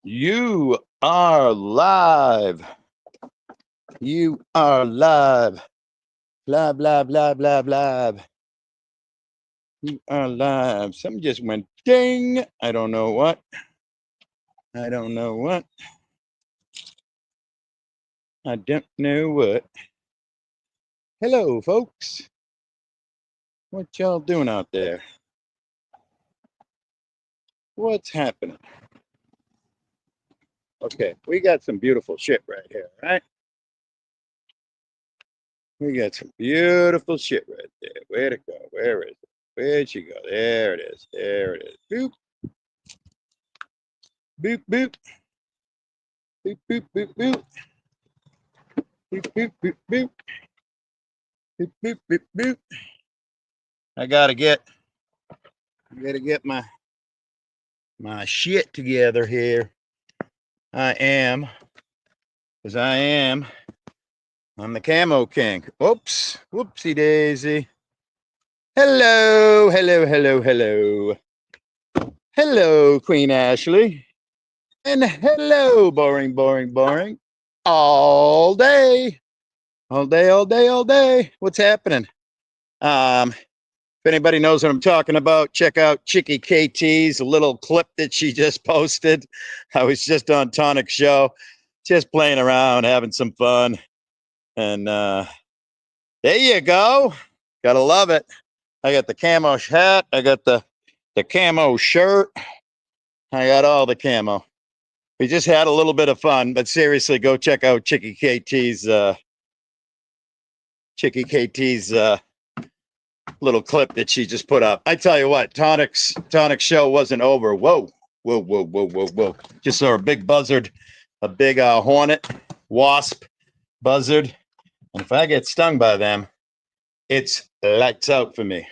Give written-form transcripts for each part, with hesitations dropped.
You are live. You are live. Blah, blah, blah, blah, blah. You are live. Something just went ding. I don't know what. I don't know what. I don't know what. Hello, folks. What y'all doing out there? What's happening? Okay, we got some beautiful shit right here, right? We got some beautiful shit right there. Where'd it go? Where is it? Where'd she go? There it is. There it is. Boop. Boop, boop. Boop, boop, boop, boop. Boop, boop, boop, boop. Boop, boop, boop, boop. I gotta get my shit together here. I'm the Camo King. Oops, whoopsie daisy. Hello, hello, hello, hello. Hello, Queen Ashley. And hello, boring, boring, boring. All day. All day, all day, all day. What's happening? If anybody knows what I'm talking about, check out Chicky KT's little clip that she just posted. I was just on Tonic's show, just playing around, having some fun. And there you go. Gotta love it. I got the camo hat. I got the camo shirt. I got all the camo. We just had a little bit of fun, but seriously, go check out Chicky KT's little clip that she just put up. I tell you what, Tonic's show wasn't over. Whoa, whoa, whoa, whoa, whoa, whoa. Just saw a big buzzard, a big hornet, wasp, buzzard. And if I get stung by them, it's lights out for me.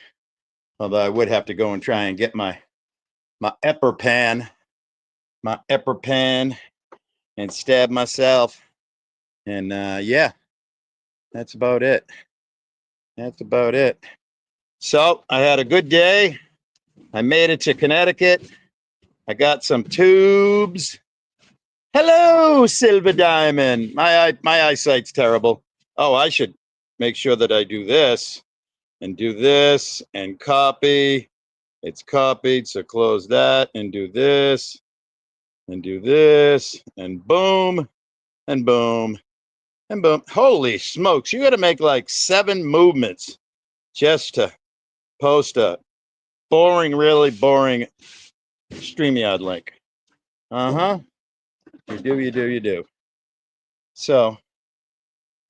Although I would have to go and try and get my EpiPen and stab myself. And yeah, that's about it. That's about it. So I had a good day. I made it to Connecticut. I got some tubes. Hello, Silver Diamond. My eyesight's terrible. Oh, I should make sure that I do this and copy. It's copied, so close that and do this and do this and boom and boom and boom. Holy smokes, you got to make like 7 movements just to post a boring, really boring StreamYard link. You do. So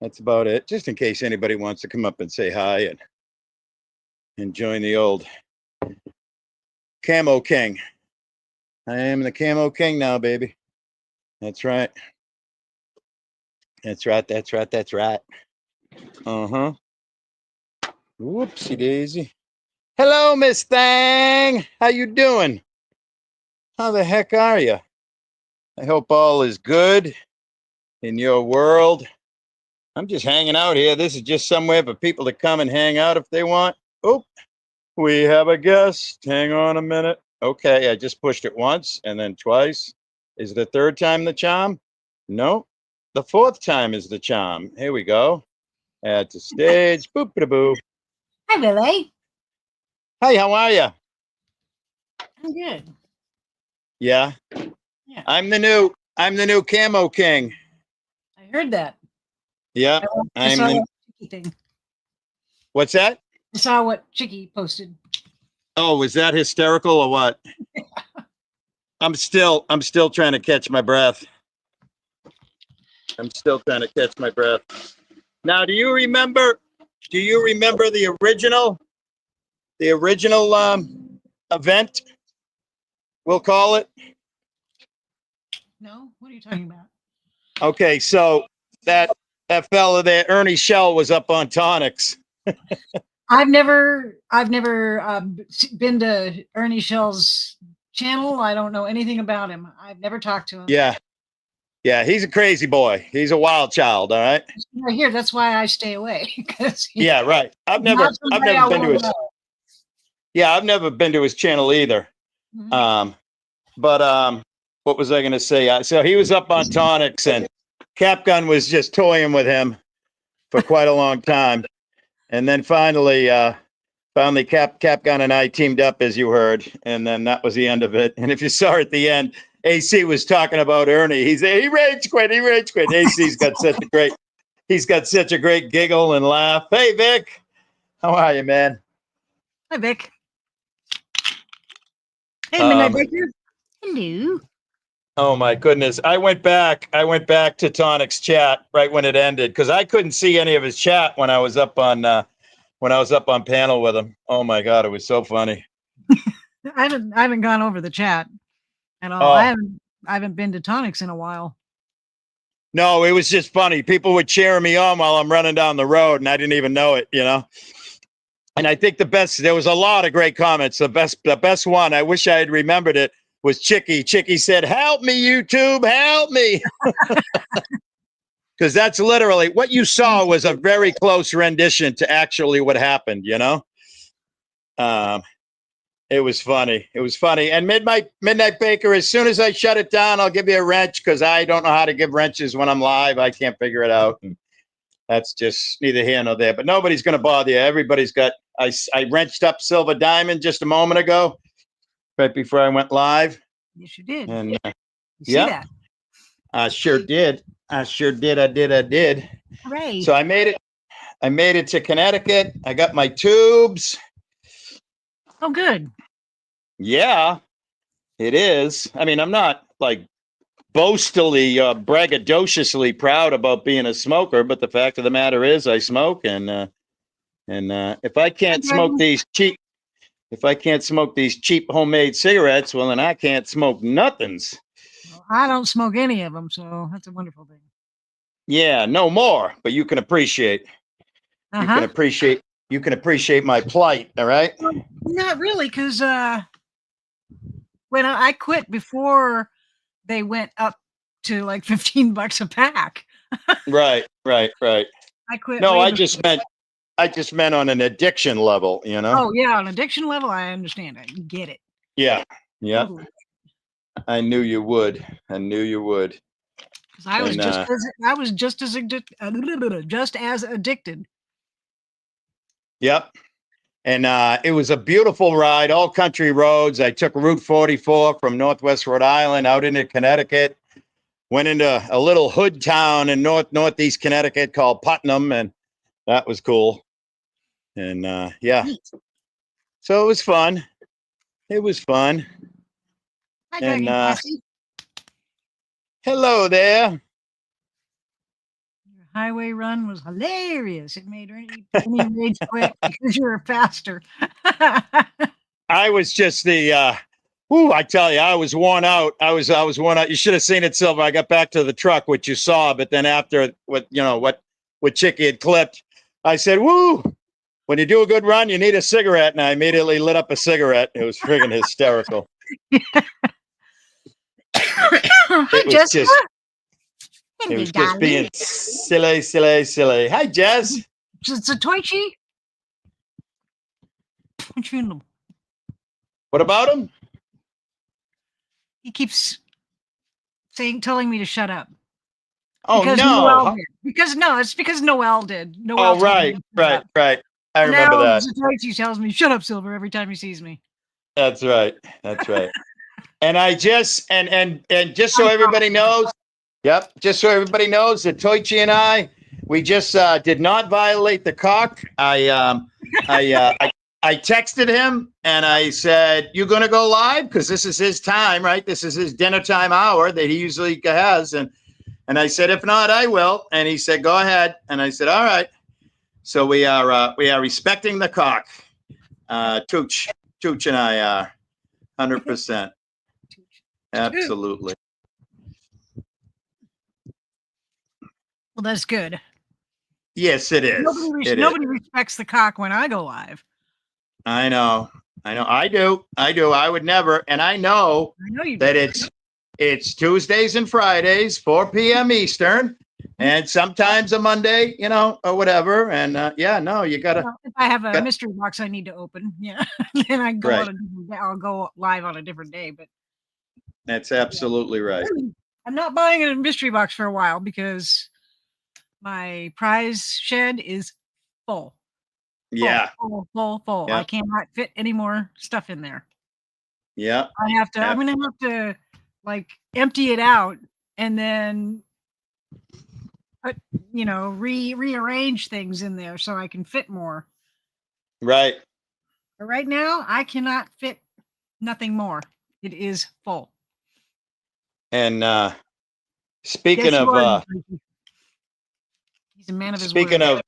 that's about it. Just in case anybody wants to come up and say hi and join the old Camo King. I am the Camo King now, baby. That's right. That's right. That's right. That's right. Whoopsie daisy. Hello, Miss Thang. How you doing? How the heck are you? I hope all is good in your world. I'm just hanging out here. This is just somewhere for people to come and hang out if they want. Oh, we have a guest. Hang on a minute. Okay, I just pushed it once and then twice. Is the 3rd time the charm? No. The 4th time is the charm. Here we go. Add to stage. Boop ba boo. Hi, VillAY. Hi, how are you? I'm good. Yeah. Yeah. I'm the new Camo King. I heard that. Yeah. I saw the Chicky thing. What's that? I saw what Chicky posted. Oh, is that hysterical or what? I'm still trying to catch my breath. Now, do you remember the original event? We'll call it. No, what are you talking about? Okay, so that fella there, Ernie Shell, was up on Tonics. I've never been to Ernie Shell's channel. I don't know anything about him. I've never talked to him. Yeah, he's a crazy boy. He's a wild child. All right. Right here. That's why I stay away. Yeah, right. I've never been to his. Yeah, I've never been to his channel either. But what was I going to say? So he was up on tonics, and Capgun was just toying with him for quite a long time, and then finally Capgun and I teamed up, as you heard, and then that was the end of it. And if you saw at the end, AC was talking about Ernie. He rage quit. He rage quit. AC's got such a great giggle and laugh. Hey, Vic, how are you, man? Hi, Vic. Hey, Midnight Baker. Hello. Oh my goodness! I went back to Tonic's chat right when it ended because I couldn't see any of his chat when I was up on panel with him. Oh my God, it was so funny. I haven't gone over the chat at all. I haven't been to Tonics in a while. No, it was just funny. People were cheering me on while I'm running down the road, and I didn't even know it, you know. And I think there was a lot of great comments. The best one, I wish I had remembered it, was Chicky. Chicky said, "Help me, YouTube, help me." Because that's literally what you saw was a very close rendition to actually what happened, you know? It was funny. It was funny. And Midnight Baker, as soon as I shut it down, I'll give you a wrench because I don't know how to give wrenches when I'm live. I can't figure it out. And that's just neither here nor there. But nobody's going to bother you. Everybody's got, I wrenched up Silver Diamond just a moment ago, right before I went live. Yes, you did. And you see that? I sure did. I did. Hooray. So I made it to Connecticut. I got my tubes. Oh, good. Yeah, it is. I mean, I'm not like boastfully, braggadociously proud about being a smoker, but the fact of the matter is I smoke, and if I can't smoke these cheap homemade cigarettes, well, then I can't smoke nothings. Well, I don't smoke any of them, so that's a wonderful thing. Yeah, no more, but you can appreciate. You can appreciate my plight, all right? Well, not really, because when I quit before they went up to like $15 a pack. Right. I quit. No, I just meant on an addiction level, you know? Oh yeah, on addiction level, I understand. I get it. Yeah. Totally. I knew you would. Because I was just as addicted. Yep. And it was a beautiful ride, all country roads. I took Route 44 from Northwest Rhode Island out into Connecticut, went into a little hood town in northeast Connecticut called Putnam, and that was cool. And yeah, so it was fun. Hi, and hello there. Your highway run was hilarious. It made Ernie rage quit because you were faster. I was just I tell you, I was worn out. I was worn out. You should have seen it, Silver. I got back to the truck, which you saw, but then after what Chicky had clipped, I said, "Woo! When you do a good run, you need a cigarette." And I immediately lit up a cigarette. It was friggin' hysterical. It was just being silly. Hi, Jess. It's a Toichi. What about him? He keeps telling me to shut up. Oh, because no. Noel did. It's because Noel did. Noel right. I remember that. He tells me, "Shut up, Silver," every time he sees me. That's right. And I just and just so everybody knows, just so everybody knows that Toichi and I, we just did not violate the cock. I texted him and I said, "You gonna go live? Because this is his time, right? This is his dinner time hour that he usually has." And I said, "If not, I will." And he said, "Go ahead." And I said, "All right." So we are respecting the cock. Tooch and I are 100%. Absolutely. Well, that's good. Yes, it is. Nobody respects the cock when I go live. I know. I do. I would never. And I know you that it's Tuesdays and Fridays, 4 p.m. Eastern, and sometimes a Monday, or whatever. And you gotta. Well, if I have a mystery box I need to open, then I go I'll go live on a different day. But That's absolutely right. I'm not buying a mystery box for a while because my prize shed is full. Yeah. Full. I Yeah. cannot fit any more stuff in there. Yeah. I'm gonna have to like empty it out and then put, rearrange things in there so I can fit more. Right. But right now I cannot fit nothing more. It is full. And speaking Yes, you are. of He's a man of his word. speaking of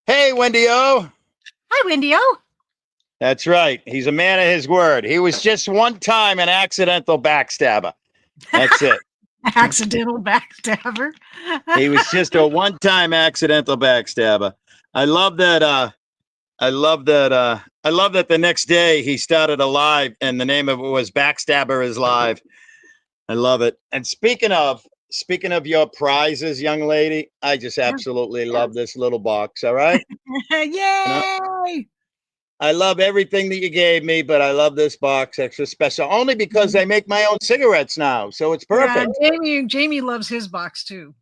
hey Wendy O. Hi, Wendy O. That's right. He's a man of his word. He was just one time an accidental backstabber. That's it. Accidental backstabber. He was just a one-time accidental backstabber. I love that. I love that. I love that the next day he started a live and the name of it was Backstabber is Live. I love it. And speaking of your prizes, young lady, I just absolutely love this little box. All right. Yay! You know, I love everything that you gave me, but I love this box extra special only because I make my own cigarettes now. So it's perfect. Yeah, Jamie loves his box too.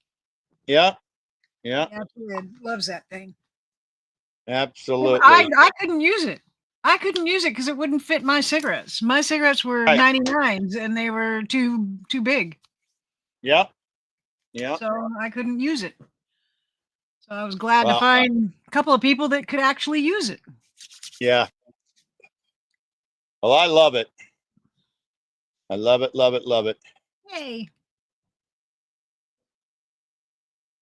Yeah. Yeah. Yeah, loves that thing. Absolutely. I couldn't use it. I couldn't use it because it wouldn't fit my cigarettes. My cigarettes were 99s and they were too big. Yeah. Yeah. So I couldn't use it. So I was glad to find a couple of people that could actually use it. Yeah. Well, I love it. I love it, love it, love it. Yay.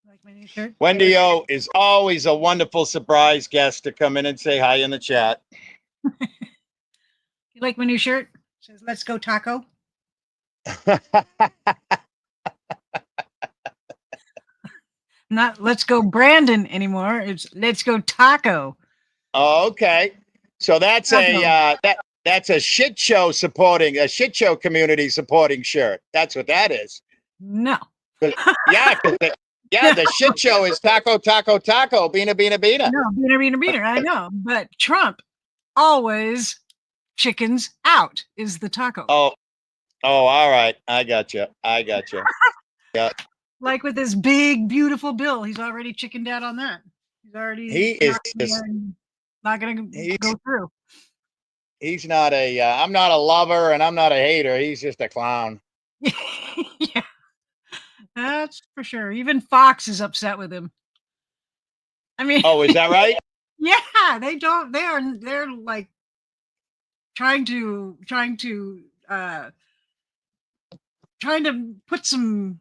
Like my new shirt? Wendy O is always a wonderful surprise guest to come in and say hi in the chat. You like my new shirt? It says, let's go taco. Not let's go Brandon anymore. It's let's go taco. Oh, okay. So that's that's a shit show community supporting shirt. That's what that is. No. Yeah, the shit show is taco, taco, taco, beana, beana, beana. No, beaner, beaner. I know, but Trump always chickens out is the taco. Oh, all right. I got you. Yeah. Like with this big, beautiful bill, he's already chickened out on that. He's already. He is just not going to go through. He's not a. I'm not a lover and I'm not a hater. He's just a clown. Yeah, that's for sure. Even Fox is upset with him. I mean, oh, is that right? Yeah, they don't. They're like trying to put some.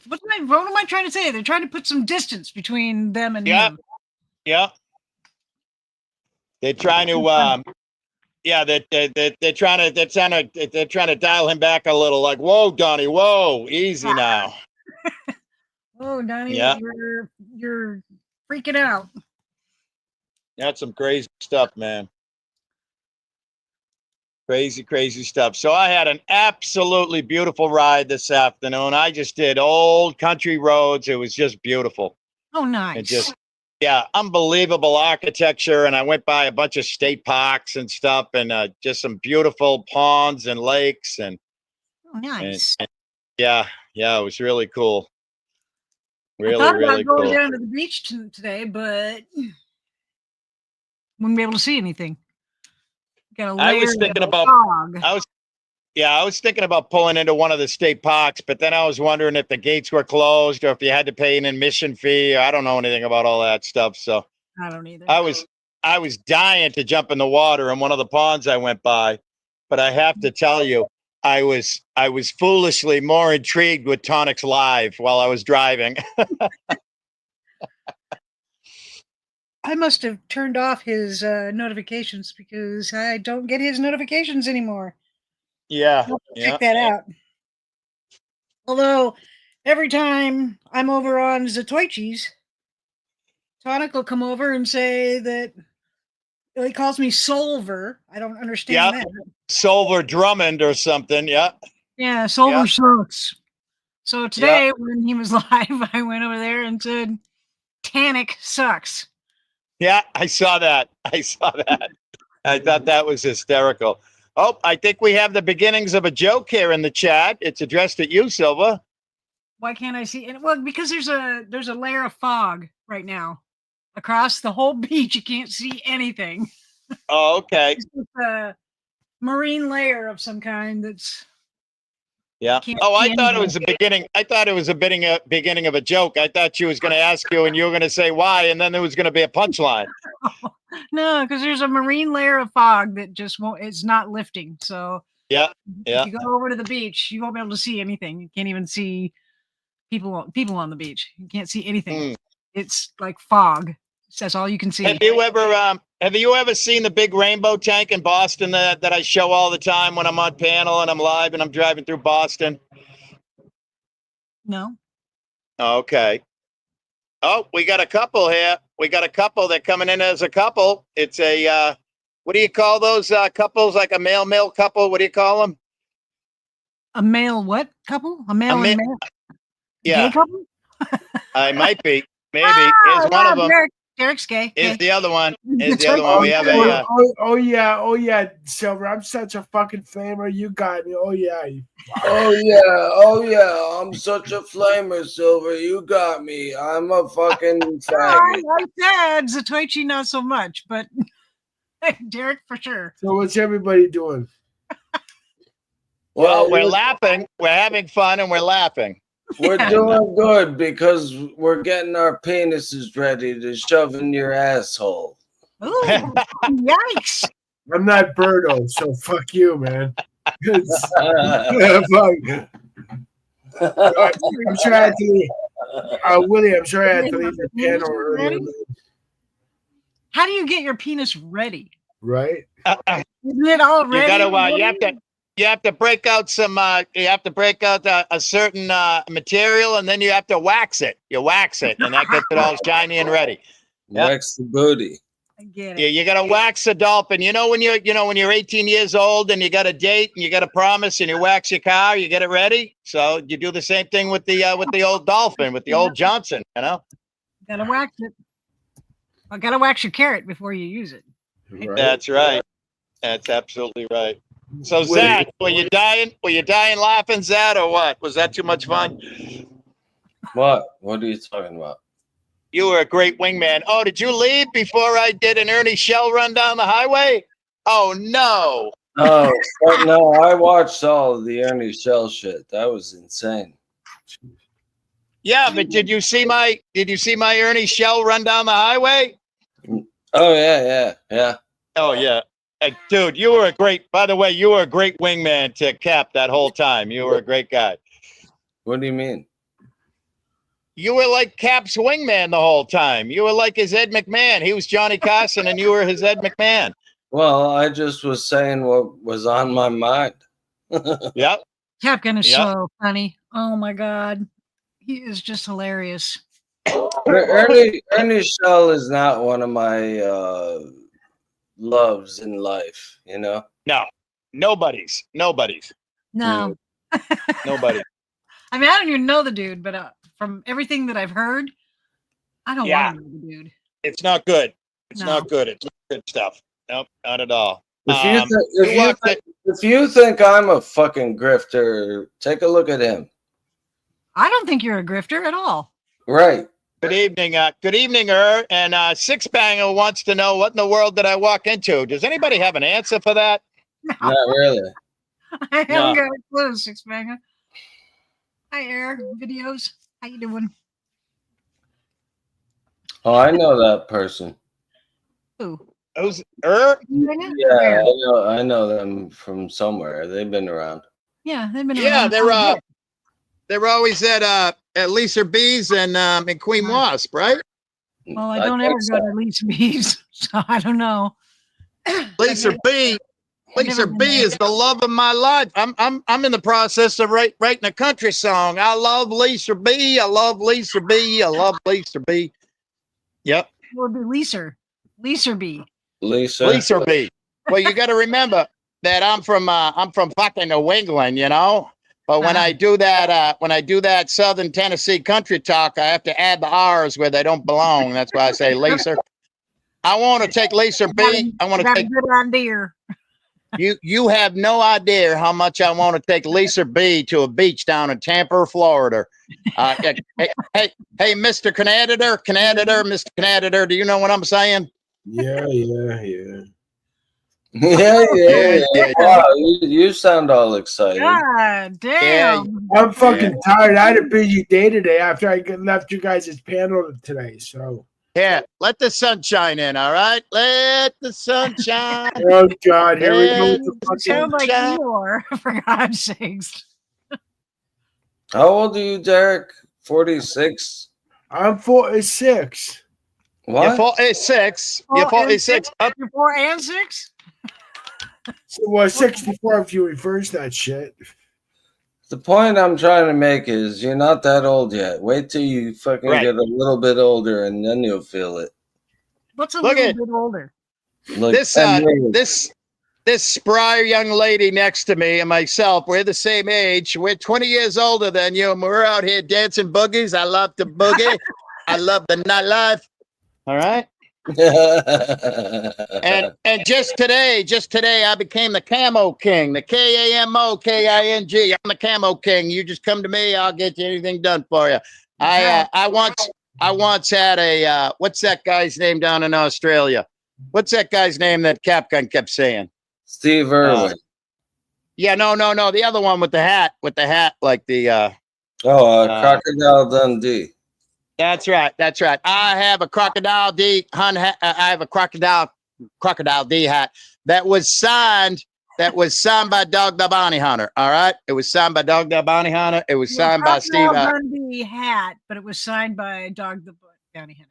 What am I trying to say? They're trying to put some distance between them and him. Yeah. They're trying to. They're trying to dial him back a little. Like, whoa, Donnie, whoa, easy now. Oh, Donnie, you're freaking out. That's some crazy stuff, man. Crazy stuff. So I had an absolutely beautiful ride this afternoon. I just did old country roads. It was just beautiful. Oh, nice. And just, unbelievable architecture. And I went by a bunch of state parks and stuff and just some beautiful ponds and lakes. And nice. And it was really cool. I thought about going down to the beach today, but wouldn't be able to see anything. I was thinking about pulling into one of the state parks, but then I was wondering if the gates were closed or if you had to pay an admission fee. I don't know anything about all that stuff. So I don't either. I was dying to jump in the water in one of the ponds I went by, but I have to tell you, I was foolishly more intrigued with Tonics Live while I was driving. I must have turned off his notifications because I don't get his notifications anymore. Yeah. Check that out. Although every time I'm over on Zatoichi's, Tonic will come over and say that he calls me Solver. I don't understand that. Solver Drummond or something. Yeah. Yeah, Solver sucks. So today when he was live, I went over there and said, Tanic sucks. Yeah, I saw that. I thought that was hysterical. Oh, I think we have the beginnings of a joke here in the chat. It's addressed at you, Silva. Why can't I see it? Well, because there's a layer of fog right now across the whole beach. You can't see anything. Oh, okay. It's just a marine layer of some kind that's. Yeah. Oh, I thought it was the beginning. I thought it was a beginning of a joke. I thought she was going to ask you, and you were going to say why, and then there was going to be a punchline. No, because there's a marine layer of fog that just won't. It's not lifting. So yeah. If you go over to the beach, you won't be able to see anything. You can't even see people on the beach. You can't see anything. It's like fog. That's all you can see. Have you ever seen the big rainbow tank in Boston that I show all the time when I'm on panel and I'm live and I'm driving through Boston? No. Okay. Oh, we got a couple here. We got a couple. They're coming in as a couple. It's a what do you call those couples? Like a male couple? What do you call them? A male what couple? A male and male? Yeah. Gay couple? I might be. Maybe. Is one of them. Derek's gay. Is the other one. Is the other one. We have a... Oh, yeah. Silver, I'm such a fucking flamer. You got me. Oh, yeah. Oh, yeah. I'm such a flamer, Silver. You got me. I'm a fucking faggot. I said Zatoichi not so much, but Derek for sure. So what's everybody doing? Well, we're laughing. We're having fun and we're laughing. We're doing good because we're getting our penises ready to shove in your asshole. Ooh, yikes. I'm not Birdo, so fuck you, man. I'm sure I had to leave. Willie, I'm sure I had to leave the piano earlier. How do you get your penis ready? Right? Isn't it all ready? You gotta, you have to break out some. You have to break out a certain material, and then you have to wax it. You wax it, and that gets it all shiny and ready. Wax the booty. I get it. Yeah, you gotta wax a dolphin. You know when you're 18 years old and you got a date and you got a promise and you wax your car, you get it ready. So you do the same thing with the old dolphin, with the old Johnson. You know. Gotta wax it. I gotta wax your carrot before you use it. Right. That's right. That's absolutely right. So Zach, were you dying laughing, Zach, or what? Was that too much fun? What? What are you talking about? You were a great wingman. Oh, did you leave before I did an Ernie Shell run down the highway? Oh no. Oh no, I watched all of the Ernie Shell shit. That was insane. Yeah, but did you see my Ernie Shell run down the highway? Oh yeah. Oh yeah. Hey, dude, you were by the way, you were a great wingman to Cap that whole time. You were a great guy. What do you mean? You were like Cap's wingman the whole time. You were like his Ed McMahon. He was Johnny Carson and you were his Ed McMahon. Well, I just was saying what was on my mind. Yep. Cap Gun is so funny. Oh my God. He is just hilarious. Ernie Shell is not one of my loves in life, you know? No. Nobody's. No. Nobody. I mean, I don't even know the dude, but from everything that I've heard, I don't want to know the dude. It's not good. It's not good. It's not good stuff. Nope, not at all. If you think I'm a fucking grifter, take a look at him. I don't think you're a grifter at all. Right. Good evening, and Six Banger wants to know what in the world did I walk into? Does anybody have an answer for that? No. Not really. I haven't got a clue, Six Banger. Hi, Air Videos. How you doing? Oh, I know that person. Who? Who's Yeah, I know them from somewhere. They've been around. Yeah, they've been around. Yeah, they're always at Lisa B's and Queen Wasp, right? Well, I don't ever go to Lisa B's, so I don't know. Lisa B is the love of my life. I'm in the process of writing a country song. I love Lisa B. I love Lisa B. I love Lisa B. Yep. Well, the Lisa B. Lisa B. Well, you got to remember that I'm from fucking New England, you know. But when I do that Southern Tennessee country talk, I have to add the R's where they don't belong. That's why I say Lisa. I want to take Lisa B. I want to take good idea. You have no idea how much I want to take Lisa B to a beach down in Tampa, Florida. Hey, Mr. Canaditor, Mr. Canaditor, do you know what I'm saying? Yeah. Yeah. Wow, you sound all excited. God damn. I'm fucking tired. I had a busy day today after I left you guys' panel today. So Yeah, let the sun shine in, all right? Let the sun shine. oh god, here we go with the You fucking sound like Eeyore, for God's sakes. How old are you, Derek? 46? I'm 46. What? You're 46. You're 46. Up. You're 4 and 6? So, well, 64 if you reverse that shit. The point I'm trying to make is you're not that old yet. Wait till you fucking Right. get a little bit older and then you'll feel it. What's a Look little at- bit older? Like This spry young lady next to me and myself, we're the same age. We're 20 years older than you, and we're out here dancing boogies. I love to boogie. I love the nightlife. All right. And just today, I became the KamoKing, the KamoKing. I'm the KamoKing. You just come to me, I'll get you anything done for you. I once had a what's that guy's name down in Australia? What's that guy's name that Capgun kept saying? Steve Irwin. Yeah, no, the other one with the hat, like the Crocodile Dundee. That's right. I have a Crocodile D I have a Crocodile D hat that was signed by Dog the Bounty Hunter. All right. It was signed by Dog the Bounty Hunter. It was signed by Steve. Dundee hat, but it was signed by Dog the Bounty Hunter.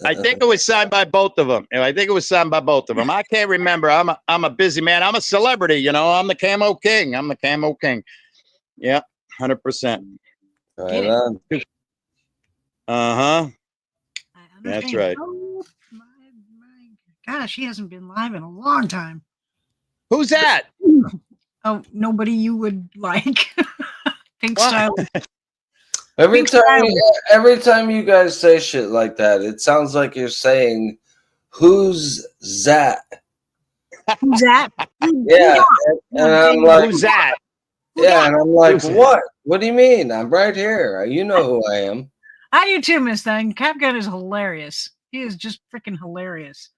I think it was signed by both of them. I can't remember. I'm a busy man. I'm a celebrity, you know. I'm the KamoKing. Yeah, 100%. Right on. That's right. Oh, my gosh, he hasn't been live in a long time. Who's that? Oh, nobody you would like. Pink What? style. Every time you guys say shit like that, it sounds like you're saying, "Who's that?" Who's that? Yeah, and I'm like, Who's that? yeah, and I'm like, Who's what? What do you mean? I'm right here. You know who I am. I do too, Miss Thing. Capgun is hilarious. He is just freaking hilarious.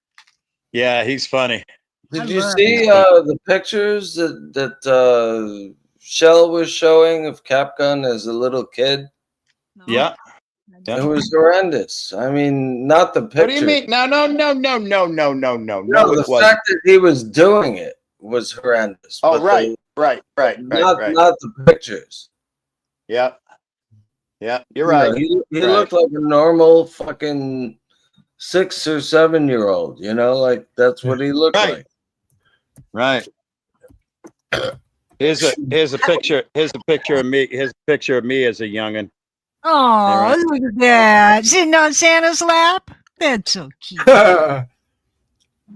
Yeah, he's funny. Did you see the pictures that Shell was showing of Capgun as a little kid? No. Yeah. It was horrendous. I mean, not the picture. What do you mean? No. No, it the wasn't. fact that he was doing it was horrendous. Oh, but right. Not the pictures. Yeah, you're right. He looked like a normal fucking 6 or 7 year old. You know, like that's what he looked Right. like. Right. Here's a picture. Here's a picture of me. Here's a picture of me as a youngin'. Oh, right. look at that. Sitting on Santa's lap. That's so cute.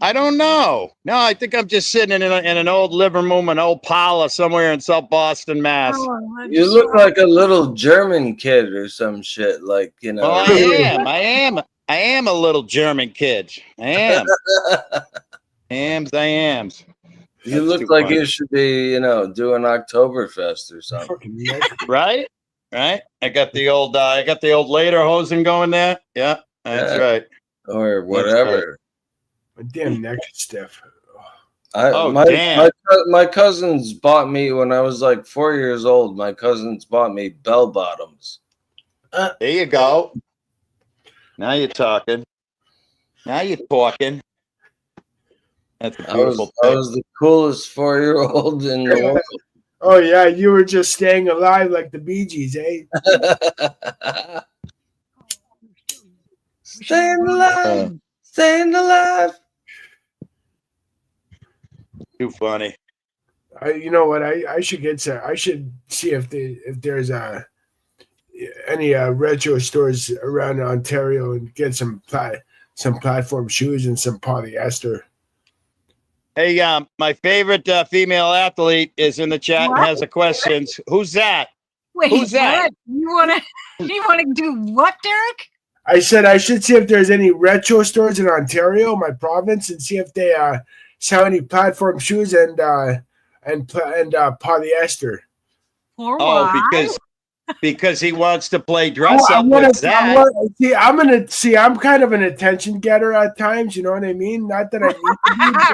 I don't know. No, I think I'm just sitting in an old living room, an old parlor somewhere in South Boston, Mass. Oh, You look like a little German kid or some shit. Like, you know. Well, I am a little German kid. I am. I am. You That's look too like funny. you should be, doing Oktoberfest or something. Right. I got the old lederhosen going there. Yeah, that's right. Or whatever. My damn neck is stiff. My cousins bought me when I was like 4 years old. My cousins bought me bell bottoms. There you go. Now you're talking. That's a beautiful I was the coolest 4-year-old in the world. Oh yeah, you were just staying alive like the Bee Gees, eh? Staying alive. Too funny. You know what? I should get some. I should see if there's any retro stores around Ontario and get some platform shoes and some polyester. Hey, my favorite female athlete is in the chat and has a question. Who's that? Wait, Who's that? What? You wanna do what, Derek? I said I should see if there's any retro stores in Ontario, my province, and see if they sell any platform shoes and polyester. For Oh, why? because he wants to play dress up I'm with Zach. I'm kind of an attention getter at times. You know what I mean? Not that I need to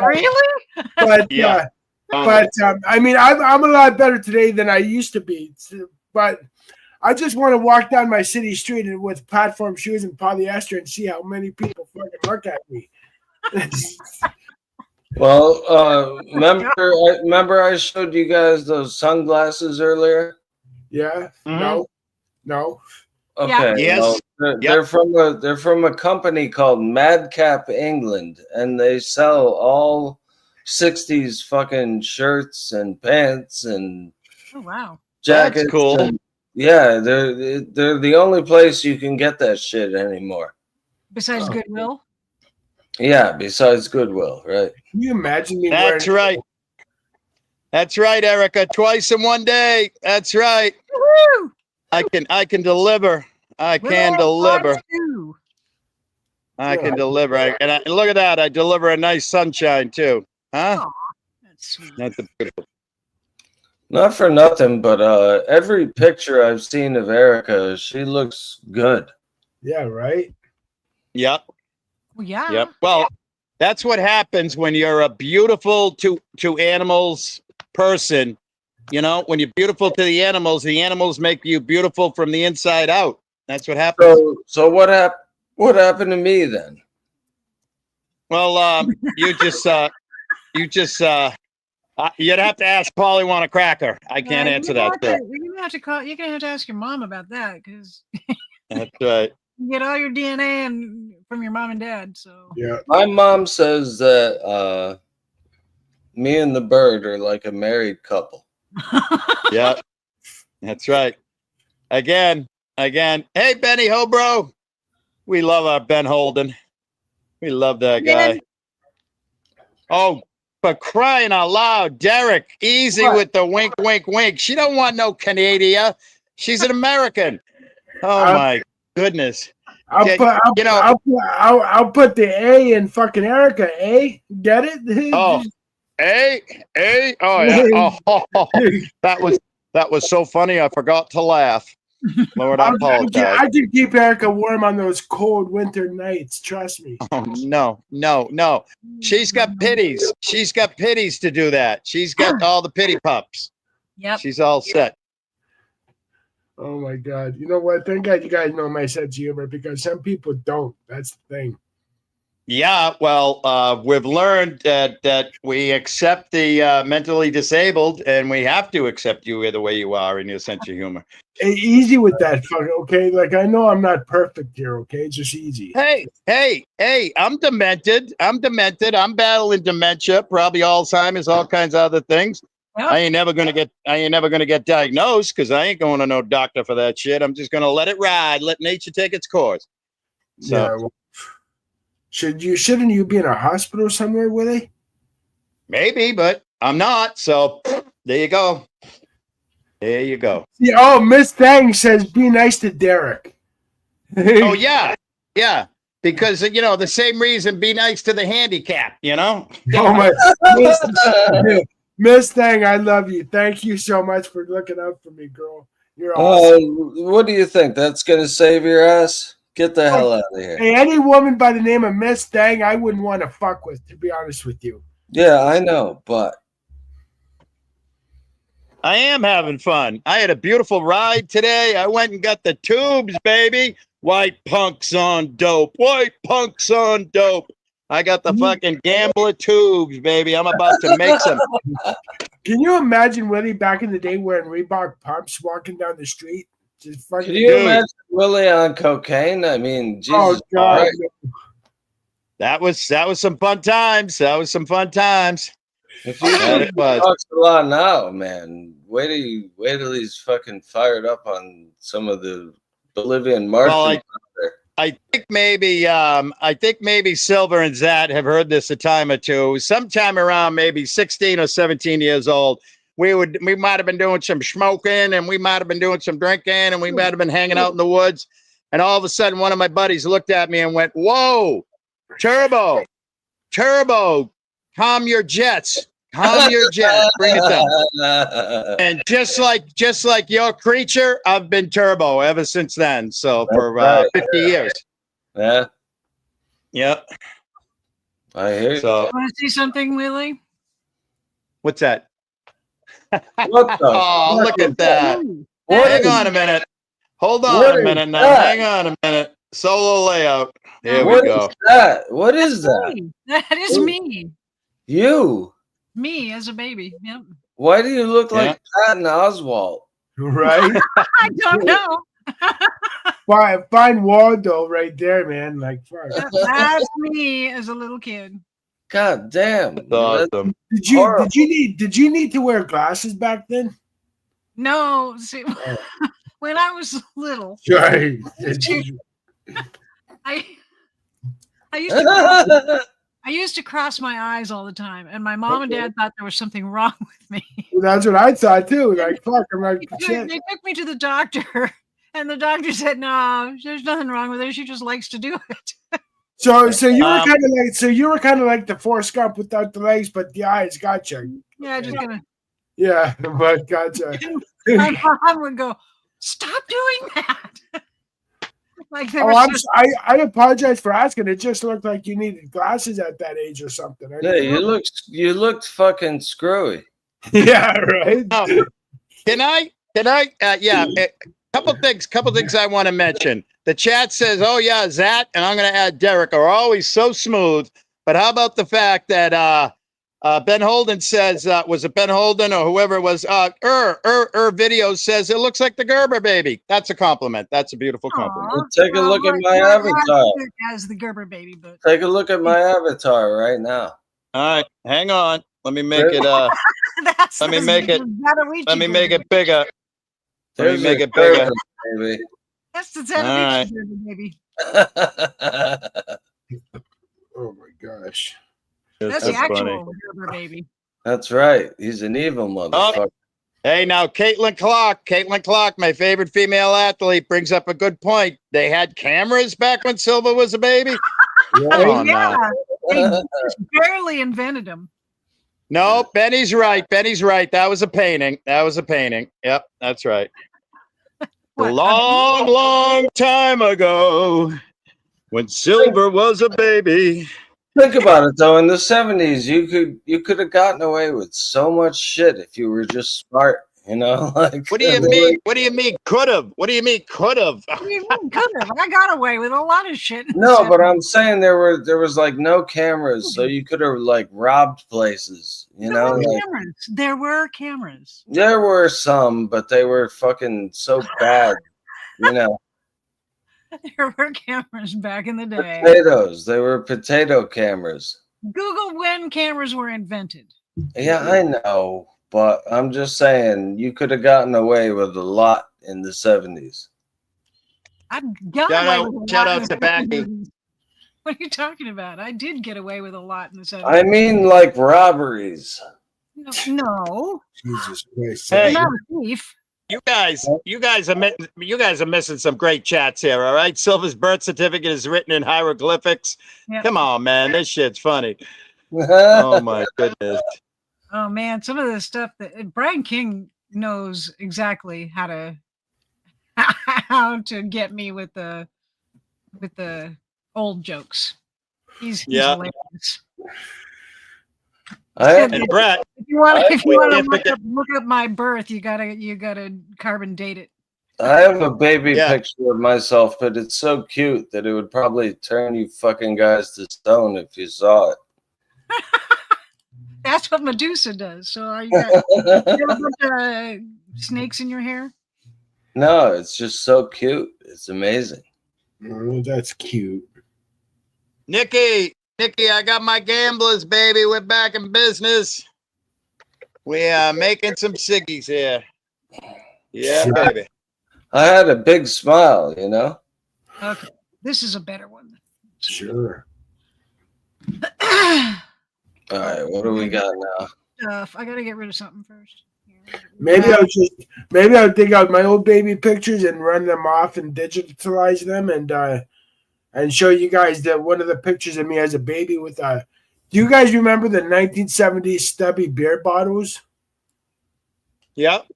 be, Really? but Yeah. I mean, I'm a lot better today than I used to be. But I just want to walk down my city street with platform shoes and polyester and see how many people fucking look at me. Well, remember I showed you guys those sunglasses earlier? Yeah. Mhm. No. Okay. Yes. Well, they're from a company called Madcap England, and they sell all 60s fucking shirts and pants and Oh wow. jackets. That's cool. And, yeah, they're the only place you can get that shit anymore. Besides Oh. Goodwill. Yeah, besides Goodwill, right? Can you imagine me That's wearing? right. That's right, Erica. Twice in one day. That's right. Woo! I can deliver. I can WillAY deliver. times two. I can deliver. And look at that. I deliver a nice sunshine too. Huh? Aw, that's sweet. That's a beautiful. Not for nothing, but every picture I've seen of Erica, she looks good. Yeah. Right. Yep. Well, yeah. Yep. Well, that's what happens when you're a beautiful to animals person. You know, when you're beautiful to the animals make you beautiful from the inside out. That's what happens. So what happened to me then? Well, you'd have to ask Polly want a cracker. I can't answer that. You're gonna have to call. You're gonna have to ask your mom about that because That's right. you get all your DNA from your mom and dad. So Yeah. My mom says that me and the bird are like a married couple. Yeah, that's right. Again. Hey, Benny Hobro. We love our Ben Holden. We love that guy. Ben. Oh, for crying out loud, Derek, easy What? with the wink, wink, wink. She don't want no Canada. She's an American. Oh my goodness. I'll put the A in fucking Erica. A, get it? Oh, oh yeah. Oh, that was so funny. I forgot to laugh. Lord, I apologize. I can keep Erica warm on those cold winter nights. Trust me. Oh no. She's got pitties. She's got pitties to do that. She's got all the pity pups. Yep. She's all set. Oh my God. You know what? Thank God you guys know my sense of humor because some people don't. That's the thing. Yeah, well, we've learned that we accept the mentally disabled, and we have to accept you the way you are in your sense of humor. Hey, easy with that, okay? Like, I know I'm not perfect here, okay? It's just easy. Hey, I'm demented. I'm battling dementia, probably Alzheimer's, all kinds of other things. Yep. I ain't never gonna get diagnosed because I ain't going to no doctor for that shit. I'm just gonna let it ride, let nature take its course. So. Yeah. Well, shouldn't you be in a hospital somewhere, WillAY? Maybe, but I'm not. So there you go. There you go. Yeah, Miss Thang says be nice to Derek. Oh yeah. Because the same reason be nice to the handicap, Oh my Miss Thang, I love you. Thank you so much for looking out for me, girl. You're awesome. What do you think? That's gonna save your ass? Get the hell out of here. Hey, any woman by the name of Miss Thang, I wouldn't want to fuck with, to be honest with you. Yeah, I know, but I am having fun. I had a beautiful ride today. I went and got the tubes, baby. White punks on dope. I got the fucking gambler tubes, baby. I'm about to make some. Can you imagine WillAY back in the day wearing Reebok pumps walking down the street? Just fucking can you imagine WillAY on cocaine? I mean, Jesus. Oh God. Christ. That was some fun times. If you it was. talks a lot now, man. Wait till he's fucking fired up on some of the Bolivian Martians. Well, I think maybe Silver and Zat have heard this a time or two. Sometime around maybe 16 or 17 years old, we might have been doing some smoking, and we might have been doing some drinking, and we might have been hanging out in the woods. And all of a sudden, one of my buddies looked at me and went, "Whoa, Turbo, calm your jets. Calm your jets. Bring it down. And just like your creature, I've been turbo ever since then. So for right. 50 years. Yeah. Yep. I hear you. So Want to see something, WillAY? what's that? What the Oh, look at that. What Hang is- on a minute. Hold on What a is minute now. that? Hang on a minute. Solo layout. Here we What go. is that? What is that? Me. That is me. You? Me as a baby. Yep. Why do you look Yeah. like Patton Oswalt? Right? I don't know. Find Waldo right there, man. Like, fuck. That's me as a little kid. God damn. That's awesome. Horrible. Did you need to wear glasses back then? No, see, when I was little, Right. I used to cross my eyes all the time, and my mom and dad thought there was something wrong with me. That's what I thought too. Like, fuck, I'm like, shit. They took me to the doctor, and the doctor said, "No, there's nothing wrong with her. She just likes to do it." So you were kind of like the Forrest Gump without the legs, but the eyes. Gotcha. Yeah, just gonna. Yeah, but gotcha. My mom would go, "Stop doing that." Like there Oh, was I apologize for asking. It just looked like you needed glasses at that age or something. Yeah, you looked fucking screwy. Yeah, right. Oh, can I? Yeah. Couple things I want to mention. The chat says, "Oh yeah, Zat," and I'm going to add Derek are always so smooth. But how about the fact that Ben Holden says, was it Ben Holden or whoever it was? Video says it looks like the Gerber baby. That's a compliment. That's a beautiful compliment. Aw. Take a look at my avatar. As the Gerber baby, but Take a look at my avatar right now. All right, hang on. Let me make it. that's Let me make it. Let me make it bigger. Let me There's make your it bigger. Gerber, baby. That's the right. Gerber baby. Oh my gosh. That's the actual Gerber baby. That's right. He's an evil motherfucker. Hey, now Caitlin Clark, my favorite female athlete, brings up a good point. They had cameras back when Silva was a baby. Come on now. They just barely invented them. No, Benny's right. That was a painting. Yep, that's right. What? A long time ago, when Silver was a baby. Think about it though. In the 70s, you could have gotten away with so much shit if you were just smart. You know, like What do you mean? What do you mean could have? What do you mean could have? What do you mean could have? I got away with a lot of shit. No, but I'm saying there was like no cameras, so you could have like robbed places. You know, like, There were cameras. there were some, but they were fucking so bad. You know, There were cameras back in the day. potatoes. They were potato cameras. Google when cameras were invented. Yeah, I know, but I'm just saying you could have gotten away with a lot in the 70s. I got away with a Shout lot out in to the Becky. 70s. What are you talking about? I did get away with a lot in the 70s. I mean, like robberies. No, Jesus Christ. Hey. I'm not a thief. You guys are missing some great chats here. All right, Silver's birth certificate is written in hieroglyphics. Yep. Come on, man, this shit's funny. Oh my goodness. Oh man, some of the stuff that Brian King knows exactly how to get me with the old jokes. He's hilarious. And Brett, If you want to look up my birth, you gotta carbon date it. I have a baby picture of myself, but it's so cute that it would probably turn you fucking guys to stone if you saw it. That's what Medusa does. So are you got you have a bunch of snakes in your hair? No, it's just so cute. It's amazing. Oh, that's cute. Nikki, I got my gamblers, baby. We're back in business. We are making some ciggies here. Yeah, baby. I had a big smile, you know? Okay, this is a better one. Sure. All right, what do we got now? I gotta get rid of something first. Maybe I'll dig out my old baby pictures and run them off and digitalize them and show you guys that one of the pictures of me as a baby with Do you guys remember the 1970s stubby beer bottles? Yep.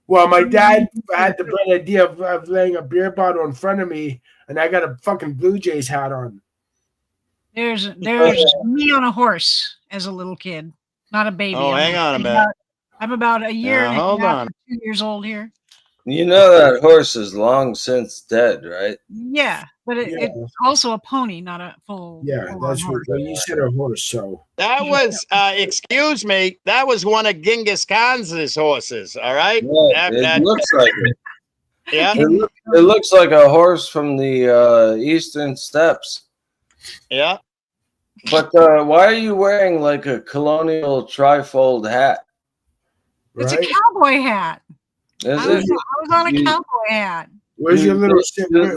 Well, my dad had the bright idea of laying a beer bottle in front of me, and I got a fucking Blue Jays hat on. There's me on a horse as a little kid, not a baby. Oh, hang on a minute. I'm about a year and Hold a half, on. 2 years old here. You know that horse is long since dead, right? Yeah, but it's also a pony, not a full. Yeah, full that's what you said, a horse. So That was, excuse me, that was one of Genghis Khan's horses. All right. Yeah, it looks like it. Yeah. It looks like a horse from the eastern steppes. Yeah. But why are you wearing like a colonial trifold hat? It's a cowboy hat. Is I it? was on a cowboy hat. Where's your little?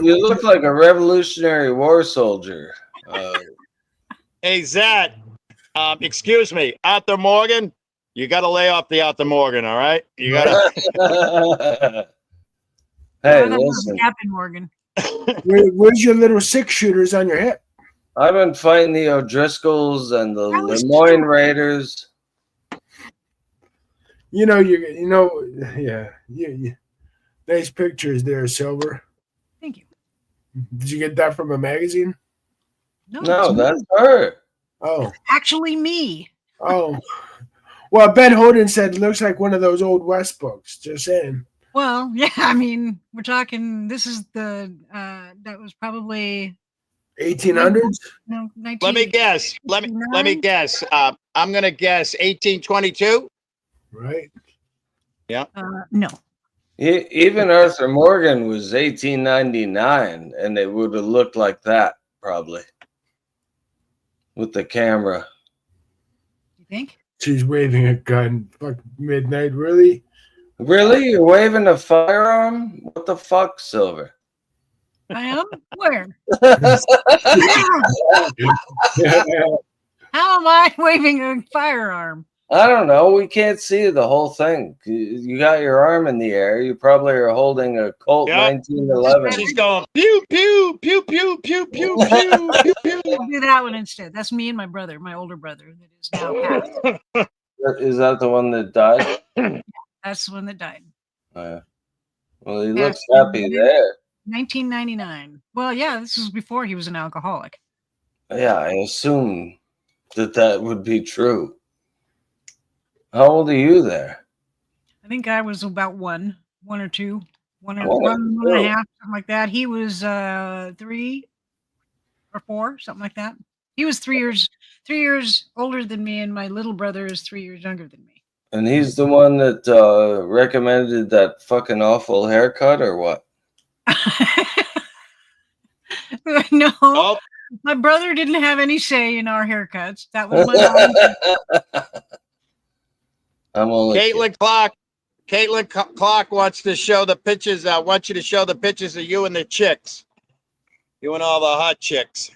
You look like a Revolutionary War soldier. Hey, Zach, excuse me, Arthur Morgan, you got to lay off the Arthur Morgan, all right? You got to. Hey, listen. Captain Morgan. Where's your little 6-shooters on your hip? I've been fighting the O'Driscolls and the Lemoyne Raiders. Yeah. Nice pictures there, Silver. Thank you. Did you get that from a magazine? No, that's her. Oh, actually me. Oh, well, Ben Holden said looks like one of those old West books. Just saying. Well, yeah, I mean, we're talking. This is the that was probably 1800s. No, Let me guess. Let me guess. I'm gonna guess 1822. Right. Yeah. No. Even Arthur Morgan was 1899, and it would have looked like that probably with the camera. You think? She's waving a gun. Fuck midnight, really? Really? You're waving a firearm? What the fuck, Silver? I am? Where? How am I waving a firearm? I don't know. We can't see the whole thing. You got your arm in the air. You probably are holding a Colt 1911. She's going pew pew pew pew pew pew pew pew pew. I'll do that one instead. That's me and my brother, my older brother, that is now passed. Is that the one that died? Yeah, that's the one that died. Well, he looks happy there. 1999. Well, yeah, this was before he was an alcoholic. Yeah, I assume that would be true. How old are you there? I think I was about one or two, one and a half, something like that. He was 3 or 4, something like that. He was 3 years older than me, and my little brother is 3 years younger than me. And he's the one that recommended that fucking awful haircut, or what? No. Oh. My brother didn't have any say in our haircuts. That was my mom. I'm only Caitlin Clark. Caitlin Clark wants to show the pictures. I want you to show the pictures of you and the chicks. You and all the hot chicks.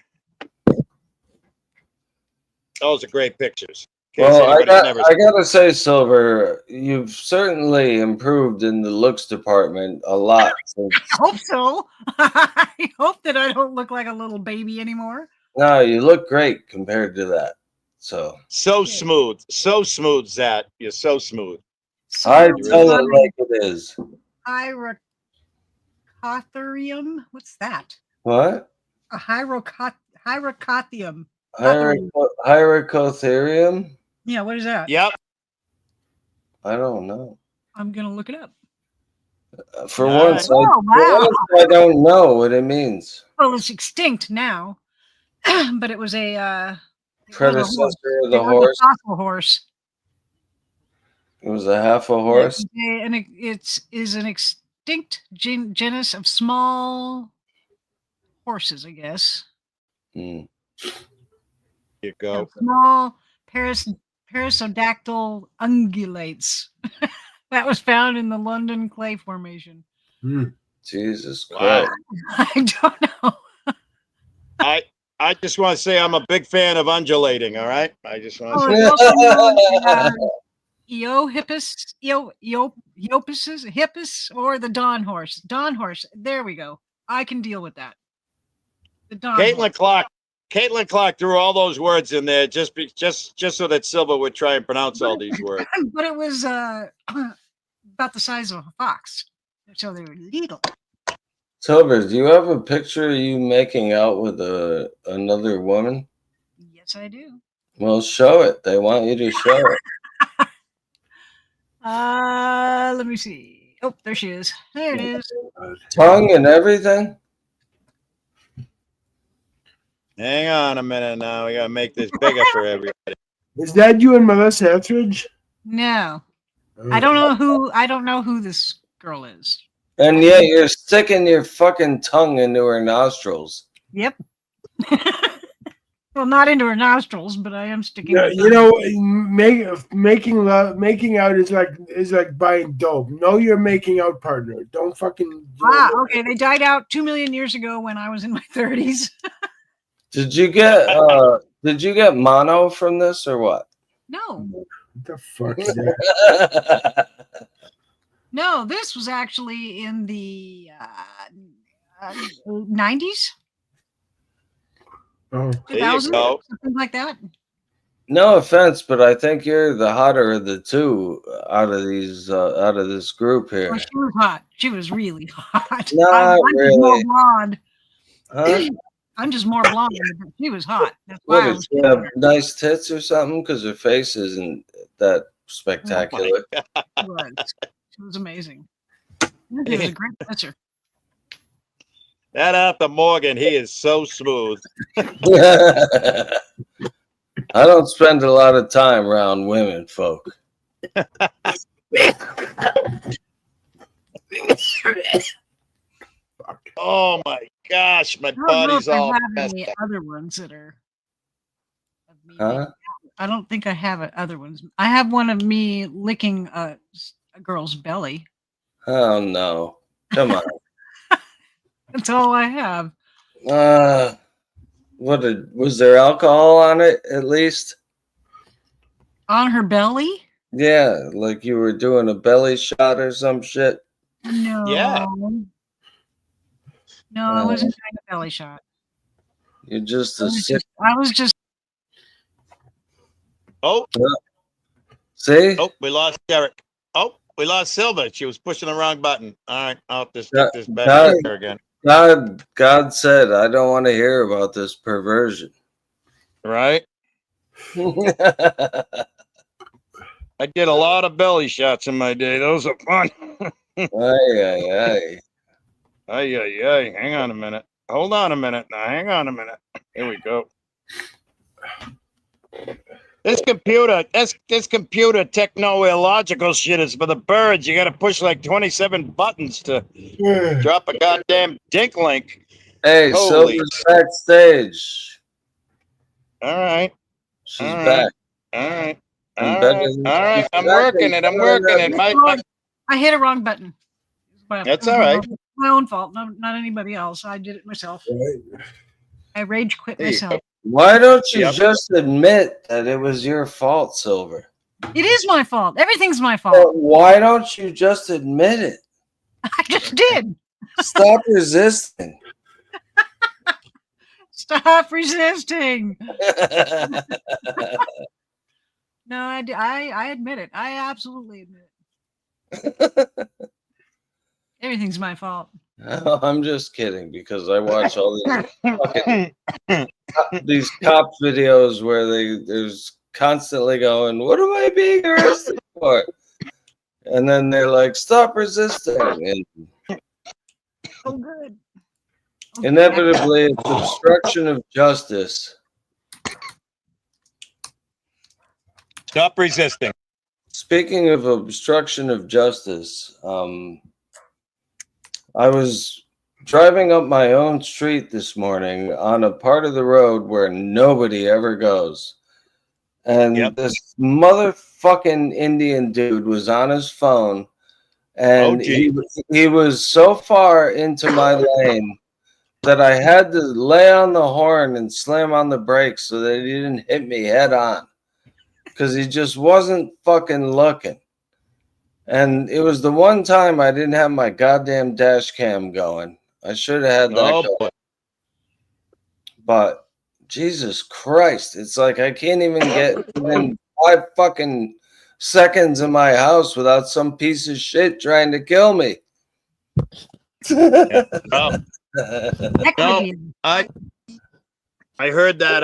Those are great pictures. Well, I gotta say, Silver, you've certainly improved in the looks department a lot. I hope so. I hope that I don't look like a little baby anymore. No, you look great compared to that. So smooth, Zach. You're so smooth. I tell it like it is. Hyracotherium. What's that? What? A hyracothium. Hyracotherium? Yeah, what is that? Yep. I don't know. I'm gonna look it up. For once, I don't know what it means. Well, it's extinct now, but it was a predecessor of the horse. A fossil horse. It was a half a horse. And it is an extinct genus of small horses, I guess. Here you go. Small Perissodactyl ungulates. That was found in the London Clay Formation. Jesus Christ. Wow. I don't know. I just want to say I'm a big fan of undulating, all right? I just want to say Hippus, or the Dawn horse. Dawn horse. There we go. I can deal with that. The Dawn Caitlin Caitlin Clark threw all those words in there just so that Silver would try and pronounce all these words. But it was about the size of a fox, so they were little. Silver, do you have a picture of you making out with another woman? Yes, I do. Well, show it. They want you to show it. Let me see. Oh, there she is. There it is. Tongue and everything? Hang on a minute now. We gotta make this bigger for everybody. Is that you and Melissa Etheridge? No, Oh. I don't know who this girl is. And yet you're sticking your fucking tongue into her nostrils. Yep. Well, not into her nostrils, but I am sticking. Yeah, you know, making out is like buying dope. Know your making out partner. Don't fucking. Okay. They died out 2 million years ago when I was in my 30s. Did you get mono from this or what? No, What the fuck is that? no, this was actually in the 90s, Oh, There you 2000, go. something like that. No offense, but I think you're the hotter of the two out of this group here. Oh, she was hot. She was really hot. Not I'm just really. more blonde. Huh? I'm just more blonde. But she was hot. That's What, why I did was she have nice tits or something? Because her face isn't that spectacular. She was amazing. She was a great dancer. That Arthur Morgan, he is so smooth. I don't spend a lot of time around women, folk. Oh my gosh, my I don't know body's if I all have messed any up. other ones that are. Of me Huh? I don't think I have other ones. I have one of me licking a girl's belly. Oh no! Come on. That's all I have. Was there alcohol on it at least? On her belly? Yeah, like you were doing a belly shot or some shit. No. Yeah. No, I wasn't doing a belly shot. You're just I a was sick. just Oh, See? oh, we lost Derek. Oh, we lost Silver. She was pushing the wrong button. All right, I'll have to stick this back here again. God said, I don't want to hear about this perversion. Right? I did a lot of belly shots in my day. Those are fun. Ay, ay, ay. Ay, ay, ay. Hang on a minute. Hold on a minute now. Hang on a minute. Here we go. This computer techno-illogical shit is for the birds. You got to push like 27 buttons to drop a goddamn dink link. Hey, Holy Silver's backstage. All right. She's All right. back. All right. And All better right. than- All right. she's I'm back working and it. I'm better working than- it. I hit a wrong button. That's all right. My own fault. No, not anybody else. I did it myself. I rage quit There you myself. Why don't you Yep. just admit that it was your fault, Silver? It is my fault. Everything's my Well, fault. why don't you just admit it? I just did. Stop resisting. Stop resisting. No, I admit it. I absolutely admit it. Everything's my fault. I'm just kidding because I watch all these cop videos where there's constantly going, "What am I being arrested for?" And then they're like, "Stop resisting." And Oh, good. inevitably, it's obstruction of justice. Stop resisting. Speaking of obstruction of justice, I was driving up my own street this morning on a part of the road where nobody ever goes. And this motherfucking Indian dude was on his phone, and he was so far into my lane that I had to lay on the horn and slam on the brakes so that he didn't hit me head on, because he just wasn't fucking looking. And it was the one time I didn't have my goddamn dash cam going. I should have had that going. Boy. But Jesus Christ. It's like I can't even get within 5 fucking seconds of my house without some piece of shit trying to kill me. Oh, Heck no, with you. I heard that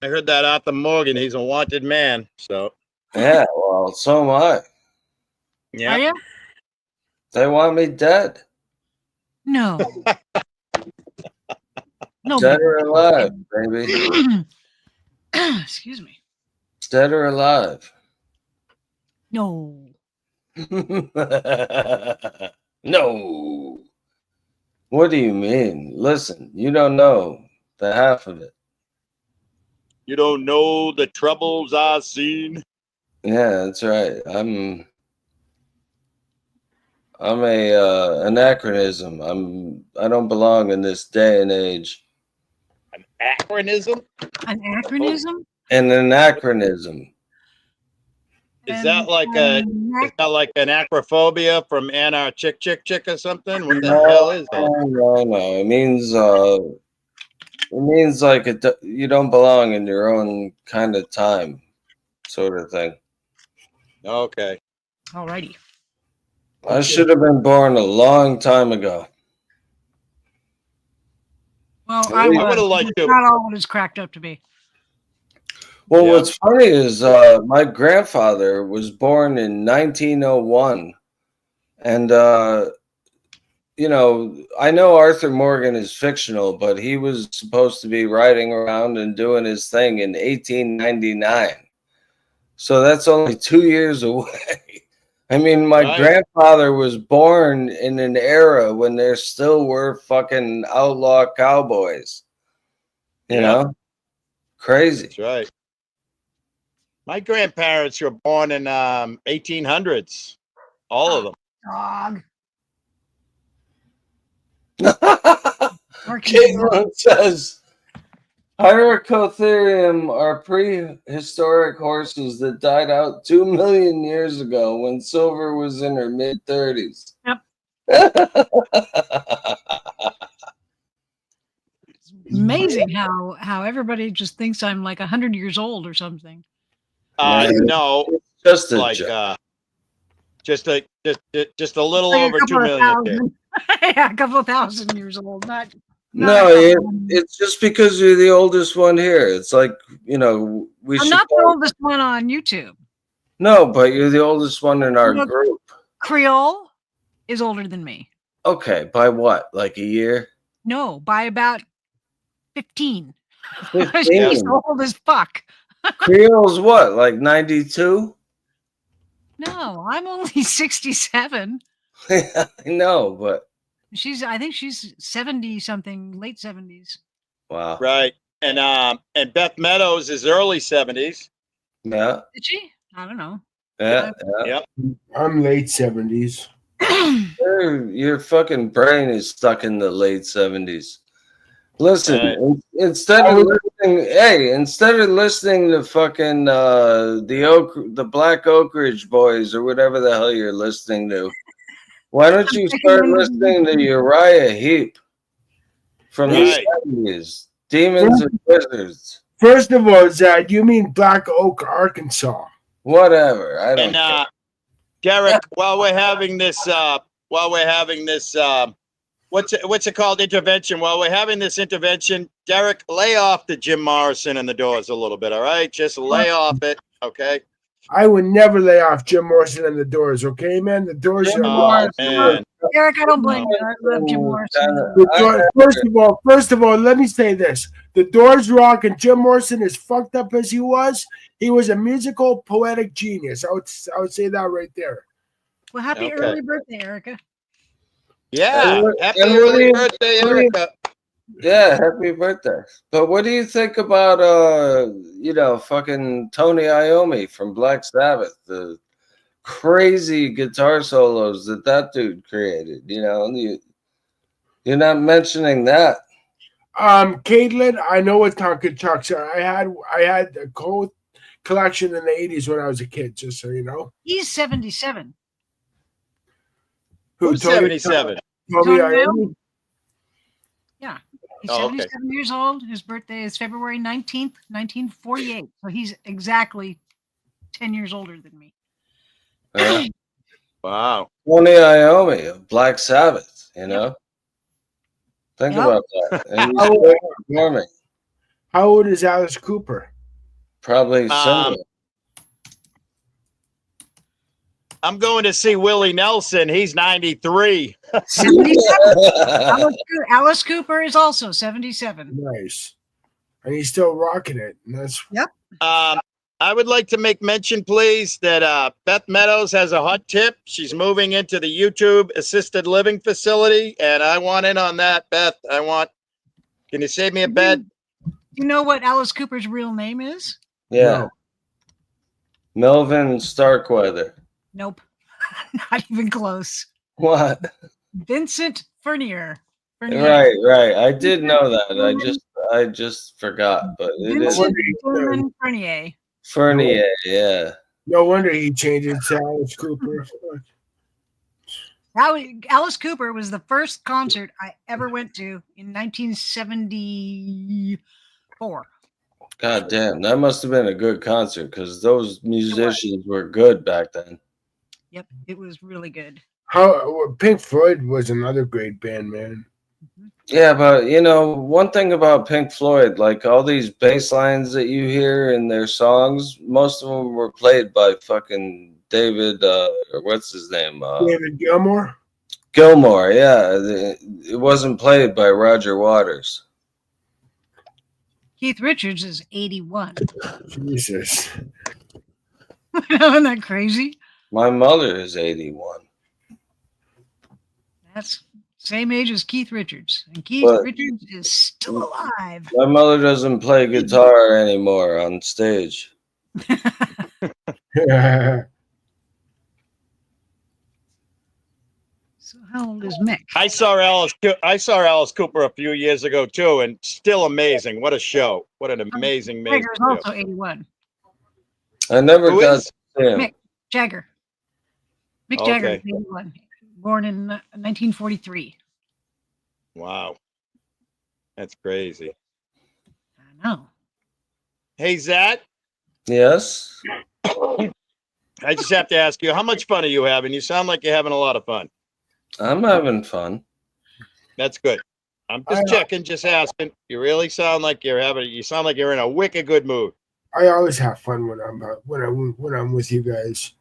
Arthur Morgan, he's a wanted man. So Yeah, well, so am I. Are yeah. you? They want me dead. No. No. Dead or alive, baby. Excuse me. Dead or alive. No. No. What do you mean? Listen, you don't know the half of it. You don't know the troubles I've seen. Yeah, that's right. I'm a anachronism. I don't belong in this day and age. An anachronism? Anachronism? An anachronism. Is that like an acrophobia from Anar Chick Chick Chick or something? What the hell is that? No. It means like you don't belong in your own kind of time, sort of thing. Okay. Alrighty. I should have been born a long time ago. Well, I would have liked to. Not all it is cracked up to be. Well, Yeah. what's funny is my grandfather was born in 1901. And, you know, I know Arthur Morgan is fictional, but he was supposed to be riding around and doing his thing in 1899. So that's only 2 years away. I mean, my grandfather was born in an era when there still were fucking outlaw cowboys. You know? Crazy. That's right. My grandparents were born in 1800s. All of them. Dog. Caitlin says Hyracotherium are prehistoric horses that died out 2 million years ago when silver was in her mid-30s. Yep. It's amazing how everybody just thinks I'm like 100 years old or something. No, just a like joke. just a little Like over 2 million. Yeah, a couple of thousand years old. No, it's just because you're the oldest one here. It's like, you know, I'm not the oldest one on YouTube. No, but you're the oldest one in our group. Creole is older than me. Okay, by what? Like a year? No, by about 15. 15. She's old as fuck. Creole's what? Like 92? No, I'm only 67. I know, but I think she's 70 something, late 70s. Wow. Right. And Beth Meadows is early 70s. Yeah. Did she? I don't know. Yeah. Yep. I'm late 70s. Your fucking brain is stuck in the late 70s. Listen, instead of listening to fucking the Black Oak Ridge Boys or whatever the hell you're listening to, why don't you start listening to Uriah Heep from the 70s? Demons and Wizards. First of all, Zad, you mean Black Oak, Arkansas? Whatever. I don't care. Derek, while we're having this what's it called? Intervention. While we're having this intervention, Derek, lay off the Jim Morrison and the Doors a little bit, all right? Just lay off it, okay? I would never lay off Jim Morrison and the Doors, okay, man? The Doors are man. Eric, I don't blame you. I love Jim Morrison. First of all, let me say this. The Doors rock, and Jim Morrison, as fucked up as he was a musical, poetic genius. I would say that right there. Well, happy early birthday, Erica. Yeah, happy early birthday, Erica. Yeah, happy birthday. But what do you think about fucking Tony Iommi from Black Sabbath? The crazy guitar solos that dude created. You know, you're not mentioning that. Caitlin, I know what Tonka Chucks are. I had a cold collection in the 80s when I was a kid, just so you know. He's 77. Who's 77? Tony Iommi? Yeah. He's Oh, okay. 77 years old. His birthday is February 19th, 1948. So he's exactly 10 years older than me. Yeah. Wow. Tony Iommi of Black Sabbath, you know? Think Yep. about that. And he's still performing. How old is Alice Cooper? Probably similar. I'm going to see Willie Nelson. He's 93. 77. Alice Cooper is also 77. Nice. And he's still rocking it. And that's I would like to make mention, please, that Beth Meadows has a hot tip. She's moving into the YouTube assisted living facility, and I want in on that, Beth. Can you save me a bed? You know what Alice Cooper's real name is? Yeah. No. Melvin Starkweather. Nope. Not even close. What? Vincent Furnier. Right. I did know that. I just forgot, but it is Vincent Furnier. Fernier, yeah. No wonder he changed it to Alice Cooper. Alice Cooper was the first concert I ever went to in 1974. God damn, that must have been a good concert because those musicians were good back then. Yep, it was really good. Pink Floyd was another great band, man. Yeah, but you know, one thing about Pink Floyd, like all these bass lines that you hear in their songs, most of them were played by fucking David, or what's his name? David Gilmour? Gilmour, yeah. It wasn't played by Roger Waters. Keith Richards is 81. Jesus. Isn't that crazy? My mother is 81. That's same age as Keith Richards. And Keith Richards is still alive. My mother doesn't play guitar anymore on stage. So how old is Mick? I saw Alice Cooper a few years ago too, and still amazing. What a show! What an amazing Jagger is show. also 81. I never Who got is? to see him. Mick Jagger. Mick Jagger is 81. Born in 1943. Wow, that's crazy. I know. Hey, Zach. Yes. I just have to ask you, how much fun are you having? You sound like you're having a lot of fun. I'm having fun. That's good. I'm just checking, just asking. You really sound like you sound like you're in a wicked good mood. I always have fun when I'm with you guys.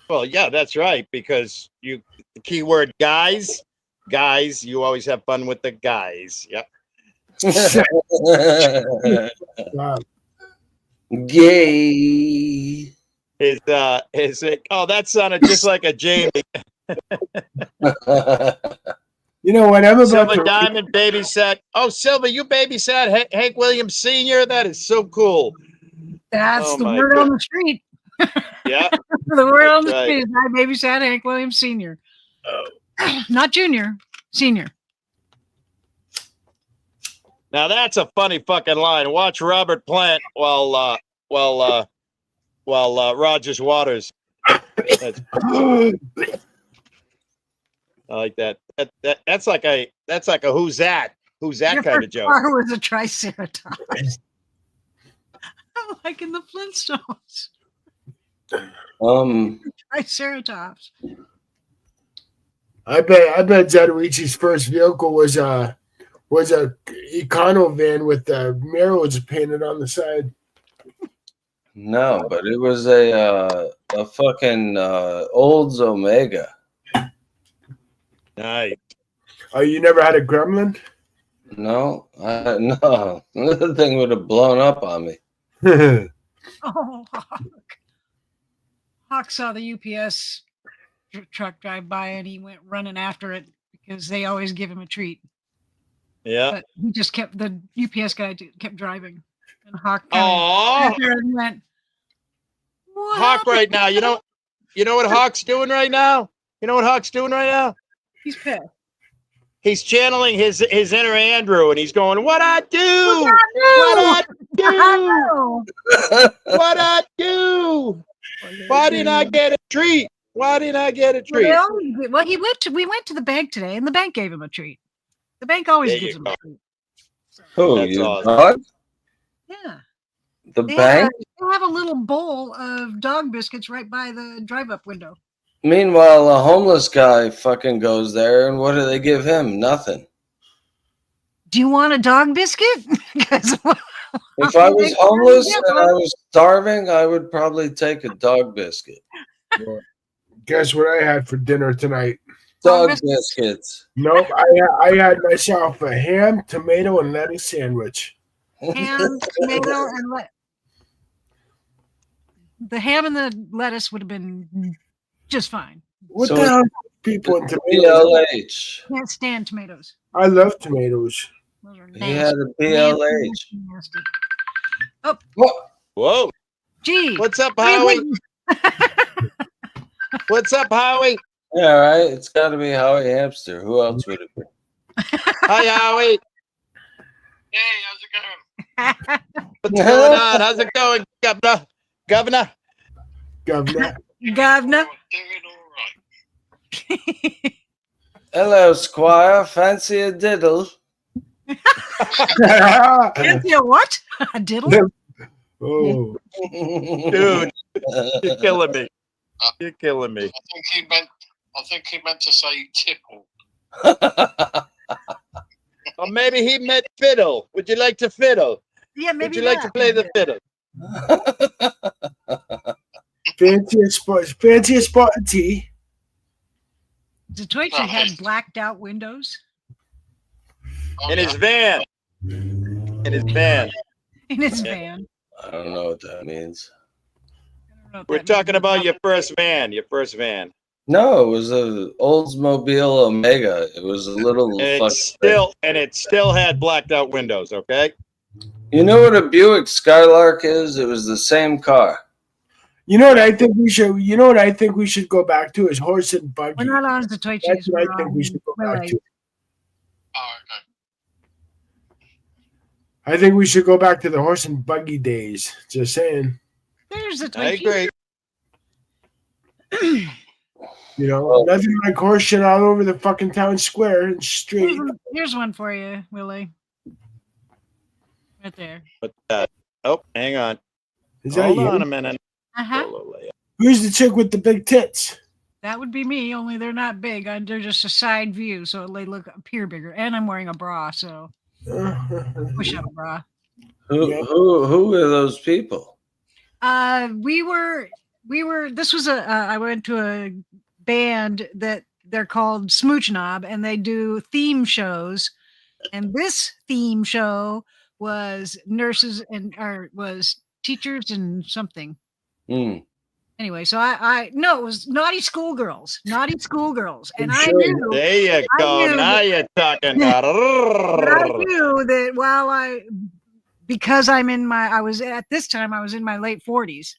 Well, yeah, that's right. Because the keyword guys, you always have fun with the guys. Yep. Gay. That sounded just like a Jamie. You know what? I'm about Silver to Diamond babysat. Oh, Silver, you babysat Hank Williams Sr. That is so cool. That's the word on the street. Yeah. The word on the street is I babysat Hank Williams Sr. Oh. Not Junior, Senior. Now that's a funny fucking line. Watch Robert Plant while Rogers Waters. I like that. That's like a who's that kind of joke. Car was a Triceratops. I'm like in the Flintstones. Triceratops. I bet Zedoricci's first vehicle was a Econo van with the mirrors painted on the side. No, but it was a fucking Olds Omega. Nice. Oh, you never had a Gremlin? No, no. The thing would have blown up on me. Oh, Hawk saw the UPS truck drive by and he went running after it because they always give him a treat. Yeah. But he just the UPS guy kept driving. And Hawk and went, what Hawk happened? right now. You know what Hawk's doing right now? He's pissed. He's channeling his inner Andrew, and he's going, "What I do? What I do? Why didn't I get a treat? Why didn't I get a treat?" Well, we went to the bank today, and the bank gave him a treat. The bank always gives him a treat. Who, That's you awesome. dog? Yeah. The They bank? have a little bowl of dog biscuits right by the drive-up window. Meanwhile, a homeless guy fucking goes there, and what do they give him? Nothing. Do you want a dog biscuit? Because If I was homeless and I was starving, I would probably take a dog biscuit. Well, guess what I had for dinner tonight? Dog biscuits. Nope, I had myself a ham, tomato, and lettuce sandwich. ham, tomato, and the ham and the lettuce would have been just fine. What So the hell, people in tomatoes? BLH. Can't stand tomatoes. I love tomatoes. Those are He nasty. had a BLH. Nasty. What? Whoa. Gee. What's up, Howie? What's up, Howie? Yeah, right. It's got to be Howie Hamster. Who else would it be? Hi, Howie. Hey, how's it going? What's going on? How's it going, Governor? Governor? Governor. Governor. Doing all right. Hello, Squire. Fancy a diddle? Fancy a what? A diddle? Oh, Dude, you're killing me. You're killing me. I think he meant to say tipple. Or maybe he meant fiddle. Would you like to fiddle? Yeah, maybe Would you like to play the fiddle? fancy a spot of tea. Detroit had blacked out windows Oh, In yeah. his van. In his van. in his van. I don't know what that means. I don't know what We're that talking means. about your first van. Your first van. No, it was a Oldsmobile Omega. It was a little And fucking it still had blacked out windows, okay? You know what a Buick Skylark is? It was the same car. You know what I think we should? You know what I think we should go back to is horse and buggy. We're not on Detroit. That's what I think we should go back to. Oh, okay. I think we should go back to the horse and buggy days. Just saying. There's the I agree. You know, nothing like horse shit all over the fucking town square and street. Here's one for you, Willie. Right there. What's that? Oh, hang on. Is that Hold you? on a minute. Uh-huh. Who's the chick with the big tits? That would be me, only they're not big. They're just a side view, so they appear bigger. And I'm wearing a bra, so push up bra. Who are those people? We were. This was I went to a band that they're called Smooch Knob, and they do theme shows. And this theme show was nurses was teachers and something. Anyway, so I no, it was naughty schoolgirls, and I knew. There you go. Now you're talking. But I knew that because I was at this time I was in my late 40s.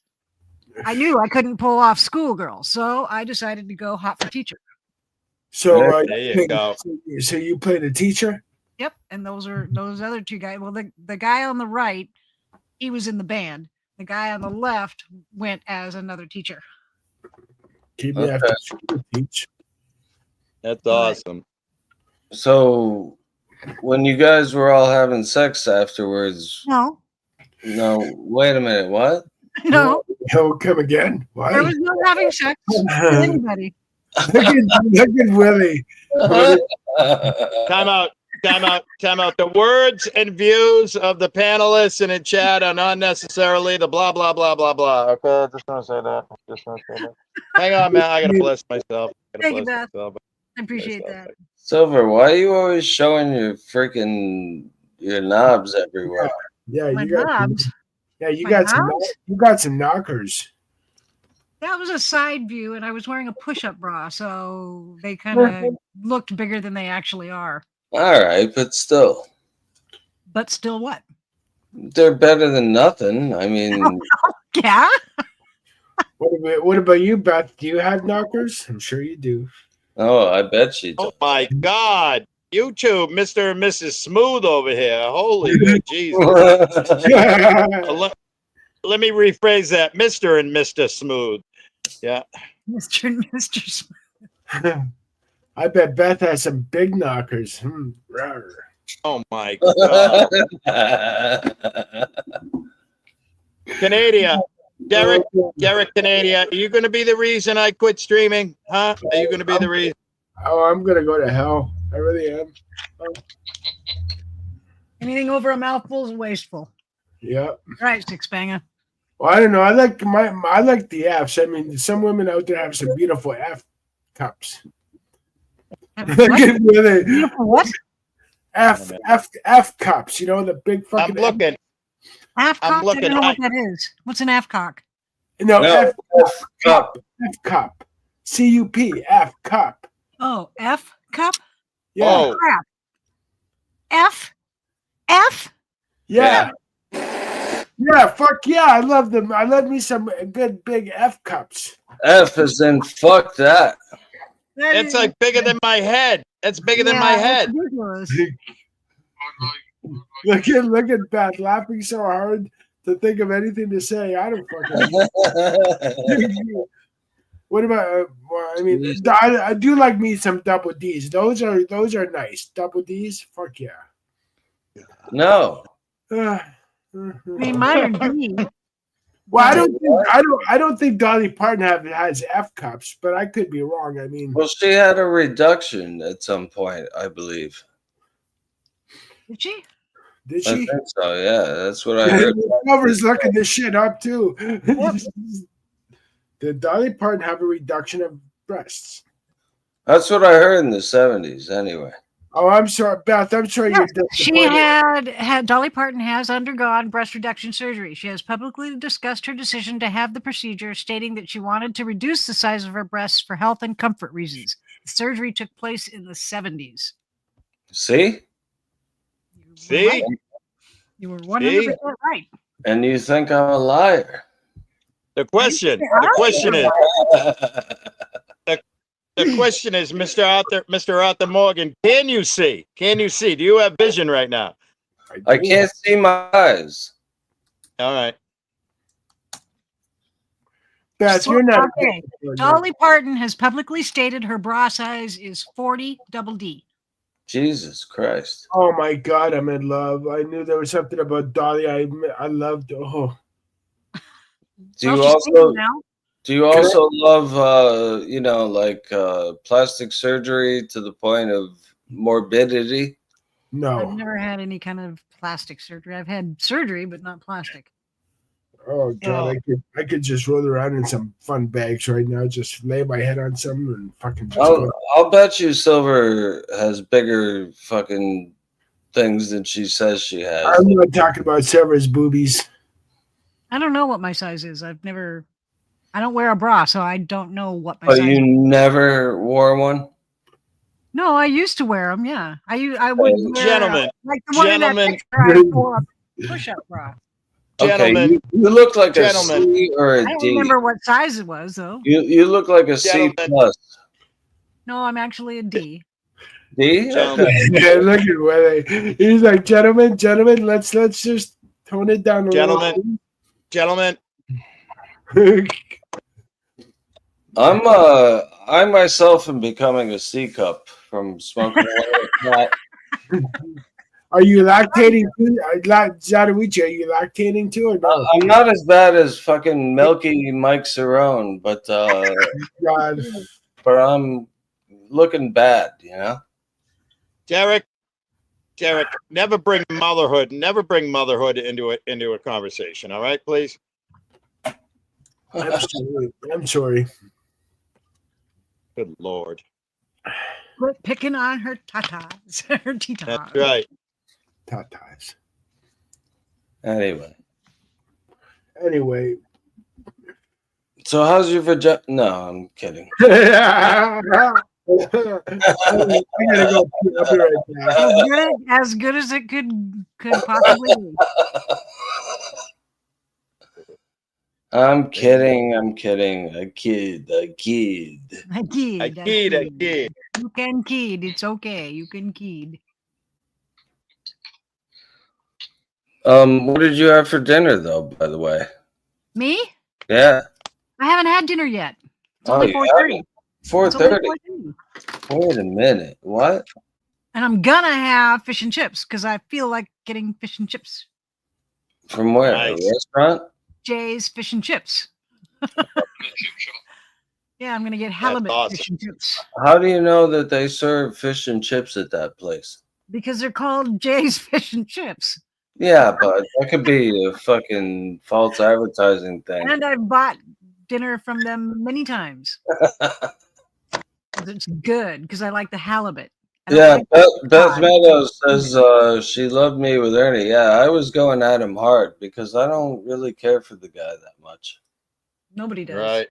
I knew I couldn't pull off schoolgirl, so I decided to go hot for teacher. So there you go. So you played a teacher? Yep, and those other two guys. Well, the guy on the right, he was in the band. The guy on the left went as another teacher. Keep me after school, teach. That's awesome. So, when you guys were all having sex afterwards, No, wait a minute, what? no, He'll come again. Why? there was no having sex with anybody. Look at Willie. Time out. The words and views of the panelists and in chat are not necessarily the blah, blah, blah, blah, blah. Okay, I just want to say that. Hang on, man. I got to bless myself. Thank you, Beth. I appreciate that. Silver, why are you always showing your knobs everywhere? Yeah, My you got knobs. you My got some knockers. That was a side view, and I was wearing a push-up bra, so they kind of looked bigger than they actually are. All right, but still. But still, what? They're better than nothing. I mean, Yeah. What about you, Beth? Do you have knockers? I'm sure you do. oh, I bet she does. Oh, my God. YouTube, Mr. and Mrs. Smooth over here. Holy Jesus. Let me rephrase that. Mr. and Mr. Smooth. Yeah. Mr. and Mr. Smith. I bet Beth has some big knockers. Rawr. Oh my God. Canada. Derek Canada, are you going to be the reason I quit streaming? Huh? Are you going to be the reason? Oh, I'm gonna go to hell. I really am. Anything over a mouthful is wasteful. Yeah. Right, Six Banger. Well, I don't know. I like the Fs. I mean, some women out there have some beautiful F cups. What? F cups. You know, the big fucking. I'm looking. Half-cock? I'm looking. I don't know what that is. What's an half-cock? No, No, F cup. F cup. CUP. F cup. Oh, F cup? Yeah. Oh. Crap. F? Yeah. Yeah, fuck yeah. I love them. I love me some good big F cups. F is in fuck that. It's like bigger than my head. It's bigger than my head. Look at Beth laughing so hard to think of anything to say. I don't fucking. What about? Well, I mean, I do like me some double D's. Those are nice. Double D's. Fuck yeah. No. I mean, mine are D. Well, I don't think Dolly Parton has F cups, but I could be wrong. I mean, Well, she had a reduction at some point, I believe. Did she? did I she? think so. Yeah, that's what I heard. Cover's looking this shit up too. Did Dolly Parton have a reduction of breasts? That's what I heard in the 70s. Anyway. Oh, I'm sorry, Beth. I'm sorry Yes, you're she disappointed. had Dolly Parton has undergone breast reduction surgery. She has publicly discussed her decision to have the procedure, stating that she wanted to reduce the size of her breasts for health and comfort reasons. The surgery took place in the 70s. See? See? You were 100% right. And you think I'm a liar. The question is, Mr. Arthur Morgan, can you see? Can you see? Do you have vision right now? I can't see my eyes. All right. Beth, you're not. Okay. Dolly Parton has publicly stated her bra size is 40 double D. Jesus Christ. Oh my God, I'm in love. I knew there was something about Dolly. I loved. Oh, Do you Well, she's also single now. do you also love like plastic surgery to the point of morbidity? I've no. never had any kind of plastic surgery. I've had surgery, but not plastic. Oh God, I could just roll around in some fun bags right now. Just lay my head on some and fucking just go. I'll bet you Silver has bigger fucking things than she says she has. I'm not talking about Sarah's boobies. I don't know what my size is. I don't wear a bra, so I don't know what my But size you is. never wore one? No, I used to wear them, yeah. I would wear, Gentlemen, like the one in that gentlemen. picture, I wore a push-up bra. Okay, Gentlemen, you look like gentlemen. a C or I a don't D. remember what size it was, though. You look like a C Gentlemen. plus. No, I'm actually a D. D? Gentlemen. Okay. Yeah, look at where he's like, gentlemen, let's just tone it down a Gentlemen. Gentlemen, little. I myself am becoming a C cup from smoking a lot of pot. Are you lactating too? Zadawichi, are you lactating too or no? I'm not as bad as fucking Milky Mike Cerrone, but God. I'm looking bad, you know. Derek, never bring motherhood into a conversation. All right, please. I'm sorry. Good Lord. Quit picking on her tatas, her titas. That's right. Tatas. Anyway, So how's your vagina? No, I'm kidding. I gotta go. I'll be right back. As good as it could possibly be. I'm kidding. I kid. I kid. You can kid. It's okay. You can kid. What did you have for dinner, though? By the way. Me? Yeah. I haven't had dinner yet. It's Oh, only 4:30. 4:30. Wait a minute. What? And I'm gonna have fish and chips because I feel like getting fish and chips. From where? Nice. A restaurant? Jay's Fish and Chips. In the chip shop. Yeah, I'm gonna get halibut awesome. fish and chips How do you know that they serve fish and chips at that place? because they're called Jay's Fish and Chips. Yeah, but that could be a fucking false advertising thing. And I've bought dinner from them many times. 'Cause it's good because I like the halibut. I don't Yeah, like Beth cod. Meadows says she loved me with Ernie. Yeah, I was going at him hard because I don't really care for the guy that much. Nobody does. Right.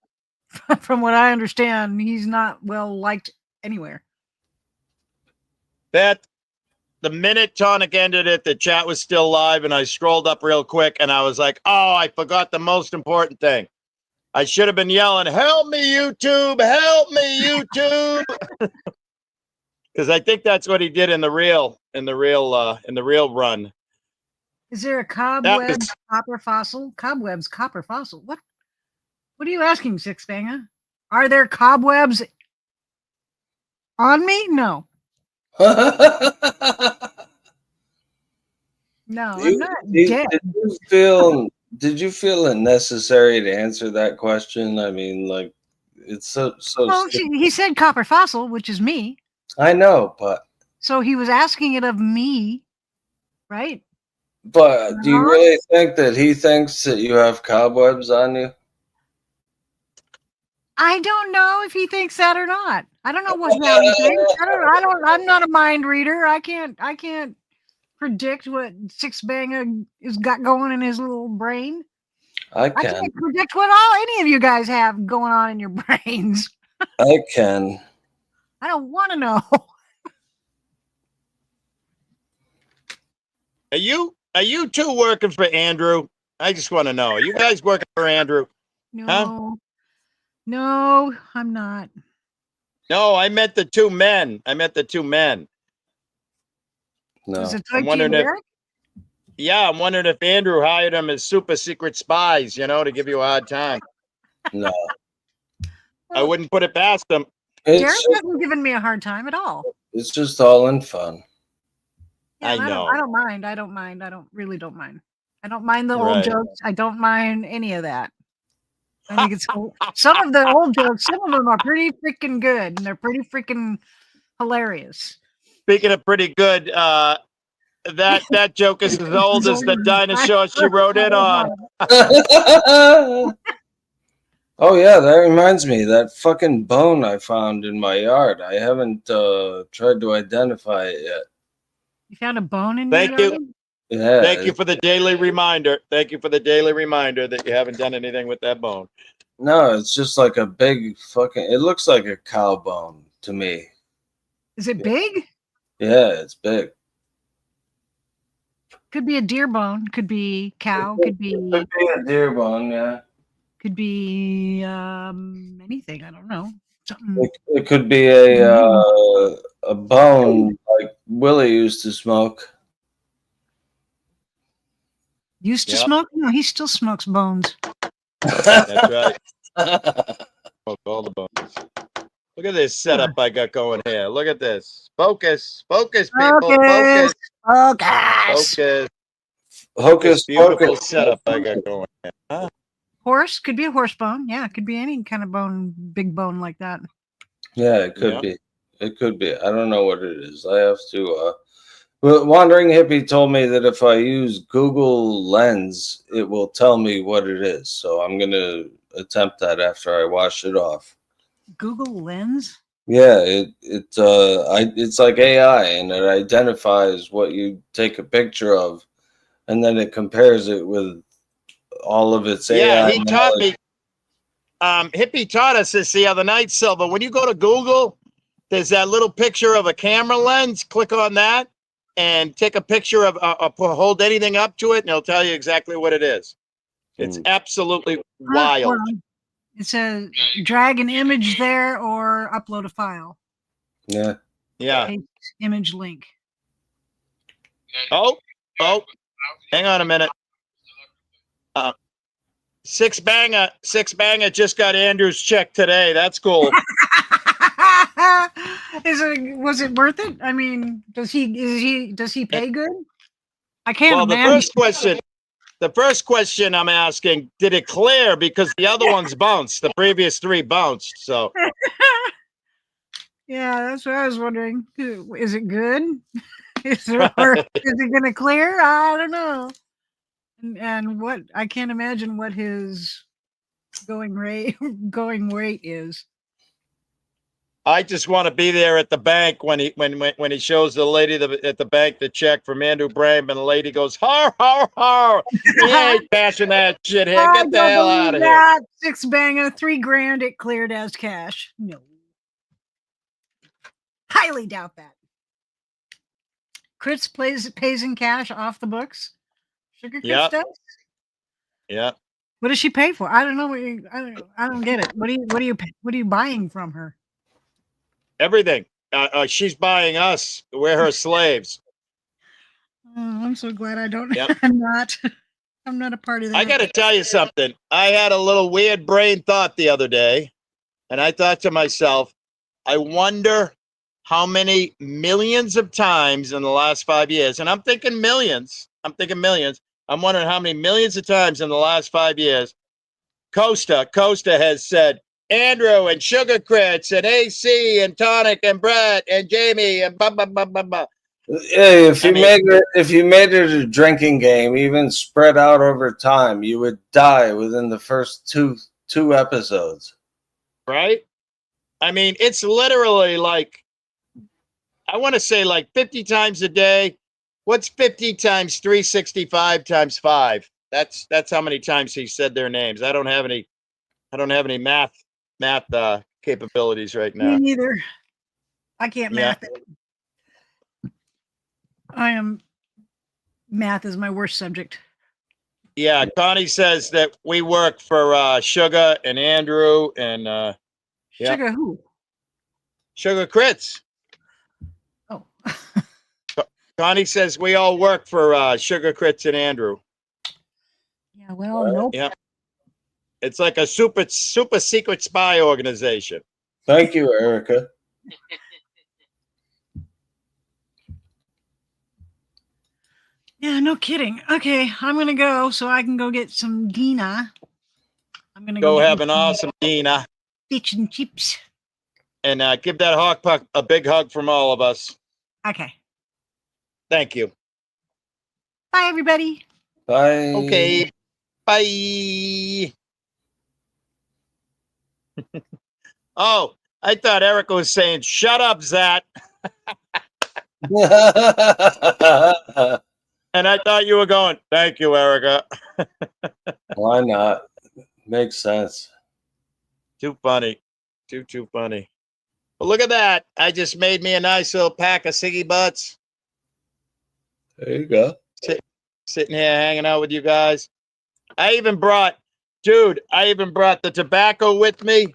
From what I understand, he's not well liked anywhere. Beth, the minute Tonic ended it, the chat was still live, and I scrolled up real quick, and I was like, oh, I forgot the most important thing. I should have been yelling, help me, YouTube, help me, YouTube. Because I think that's what he did in the real run. Is there a That cobweb was- copper fossil? Cobwebs copper fossil. What are you asking, Six Banger? Are there cobwebs on me? No. No, I'm not dead. Did you feel it necessary to answer that question? I mean, like, it's so Well, stupid. he said copper fossil, which is me. I know, but So he was asking it of me, right? do you really think that he thinks that you have cobwebs on you? I don't know if he thinks that or not. I don't know what Howie thinks. I'm not a mind reader. I can't predict what Six Banger has got going in his little brain. I I can. can't predict what all any of you guys have going on in your brains. I can. I don't want to know. Are you two working for Andrew? I just want to know. Are you guys working for Andrew? No. No, I'm not. No, I met the two men. No. Is it I'm wondering if- Derek? Yeah, I'm wondering if Andrew hired them as super secret spies, to give you a hard time. No. I wouldn't put it past them. Derek hasn't given me a hard time at all. It's just all in fun. Yeah, I and know. I don't mind. I don't mind the old Right. jokes. I don't mind any of that. I think it's cool. Some of the old jokes, some of them are pretty freaking good, and they're pretty freaking hilarious. Speaking of pretty good, that joke is as old as the dinosaur she rode in on. Oh yeah, that reminds me. That fucking bone I found in my yard. I haven't tried to identify it yet. You found a bone in Thank your you. yard? Yeah. Thank you for the daily reminder. Thank you for the daily reminder that you haven't done anything with that bone. No, it's just like a big fucking. It looks like a cow bone to me. Is it big? Yeah, it's big. Could be a deer bone. Could be cow. Could be a deer bone. Yeah. anything. I don't know. Something. It could be a bone like Willie used to smoke. Used to Yep. smoke? No, he still smokes bones. That's right. Smoke all the bones. Look at this setup I got going here. Look at this. Focus, people. Focus. Focus. Hocus Beautiful pocus. setup I got going here. Huh? Horse could be a horse bone. Yeah, it could be any kind of bone, big bone like that. Yeah, it could Yeah. be. It could be. I don't know what it is. I have to. Well, Wandering Hippie told me that if I use Google Lens, it will tell me what it is. So I'm gonna attempt that after I wash it off. Google Lens. Yeah, it's like AI, and it identifies what you take a picture of, and then it compares it with all of its Yeah, AI. he taught me. Hippie taught us this the other night, Silva. When you go to Google, there's that little picture of a camera lens. Click on that and take a picture of, hold anything up to it, and it'll tell you exactly what it is. It's absolutely wild. Well, it says drag an image there or upload a file. Yeah. Yeah. Paste image link. Oh, hang on a minute. Six Banger just got Andrew's check today. That's cool. Was it worth it? I mean, does he pay good? I can't Well, imagine. the first question I'm asking, did it clear? Because the other ones bounced. The previous 3 bounced. So Yeah, that's what I was wondering. Is it good? Is it going to clear? I don't know. And what I can't imagine what his going rate is. I just want to be there at the bank when he shows the lady at the bank the check from Andrew Brame, and the lady goes, har, har, har. He ain't cashing that shit here. Get the hell out of here. 6 banger, $3,000. It cleared as cash. No. Highly doubt that. Chris pays in cash off the books. Sugar Chris does. Yeah. What does she pay for? I don't know. I don't get it. What are you buying from her? Everything. She's buying us. We're her slaves. Oh, I'm so glad I don't. Yep. I'm not a part of that. I got to tell you something. I had a little weird brain thought the other day, and I thought to myself, I wonder how many millions of times in the last 5 years, and I'm thinking millions. I'm wondering how many millions of times in the last 5 years Costa has said, Andrew and Sugar Crits and AC and Tonic and Brett and Jamie and blah, blah, blah, blah, blah. Hey, if you made it a drinking game, even spread out over time, you would die within the first two episodes. Right? I mean, it's literally like, I want to say like 50 times a day. What's 50 times 365 times 5? That's how many times he said their names. I don't have any math capabilities right now. Me neither. I can't math it. Math is my worst subject. Yeah, Connie says that we work for Sugar and Andrew and Sugar who? Sugar Crits. Oh. Connie says we all work for Sugar Crits and Andrew. Yeah, well, nope. Yeah. It's like a super secret spy organization. Thank you, Erica. Yeah, no kidding. Okay, I'm gonna go so I can go get some Dina. I'm gonna go have an awesome Dina. Fish and chips. And give that hawk puck a big hug from all of us. Okay. Thank you. Bye, everybody. Bye. Okay. Bye. Oh, I thought Erica was saying, shut up, Zat. And I thought you were going, thank you, Erica. Why not? Makes sense. Too funny. Too funny. But look at that. I just made me a nice little pack of ciggy butts. There you go. Sitting here hanging out with you guys. I even brought the tobacco with me.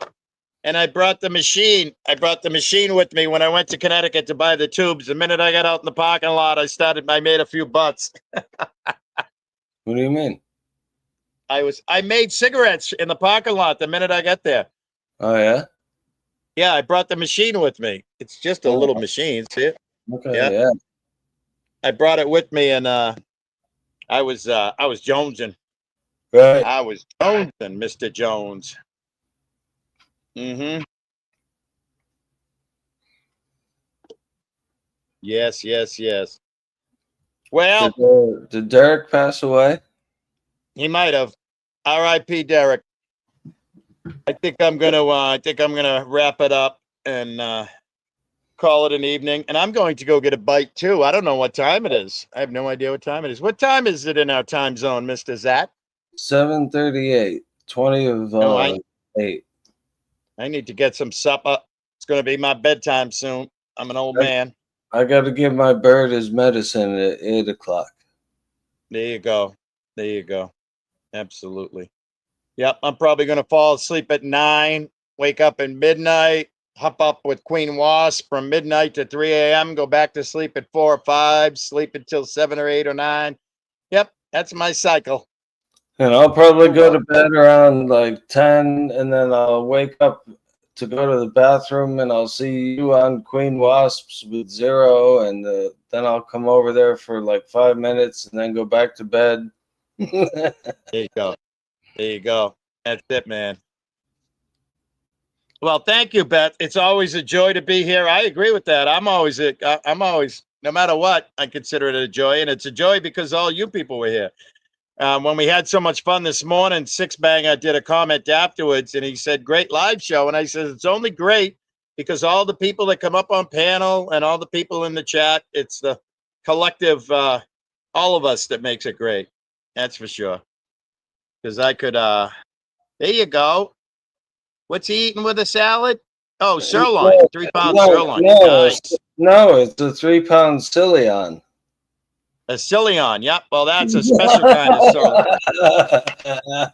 And I brought the machine. With me when I went to Connecticut to buy the tubes. The minute I got out in the parking lot, I made a few butts. What do you mean? I made cigarettes in the parking lot the minute I got there. Oh, yeah? Yeah, I brought the machine with me. It's just a little machine, see it? Okay, yeah. I brought it with me, and I was jonesing. Right. I was jonesing, Mr. Jones. Mm-hmm. Yes. Well, did Derek pass away? He might have. R.I.P. Derek. I think I'm gonna wrap it up and call it an evening. And I'm going to go get a bite too. I don't know what time it is. I have no idea what time it is. What time is it in our time zone, Mr. Zat? 7:38. 20 of 8. I need to get some supper. It's going to be my bedtime soon. I'm an old man. I got to give my bird his medicine at 8 o'clock. There you go. Absolutely. Yep. I'm probably going to fall asleep at 9, wake up at midnight, hop up with Queen Wasp from midnight to 3 a.m., go back to sleep at 4 or 5, sleep until 7 or 8 or 9. Yep. That's my cycle. And I'll probably go to bed around like 10, and then I'll wake up to go to the bathroom, and I'll see you on Queen Wasps with Zero, and then I'll come over there for like 5 minutes and then go back to bed. There you go. There you go. That's it, man. Well, thank you, Beth. It's always a joy to be here. I agree with that. I'm always, no matter what, I consider it a joy. And it's a joy because all you people were here. When we had so much fun this morning, Six Banger did a comment afterwards, and he said, great live show. And I said, it's only great because all the people that come up on panel and all the people in the chat, it's the collective, all of us that makes it great. That's for sure. Because I could, there you go. What's he eating with a salad? Oh, sirloin, 3 pound sirloin. Nice. No, it's a 3 pound SillAY. A SillAY, yep. Well, that's a special kind of sirloin.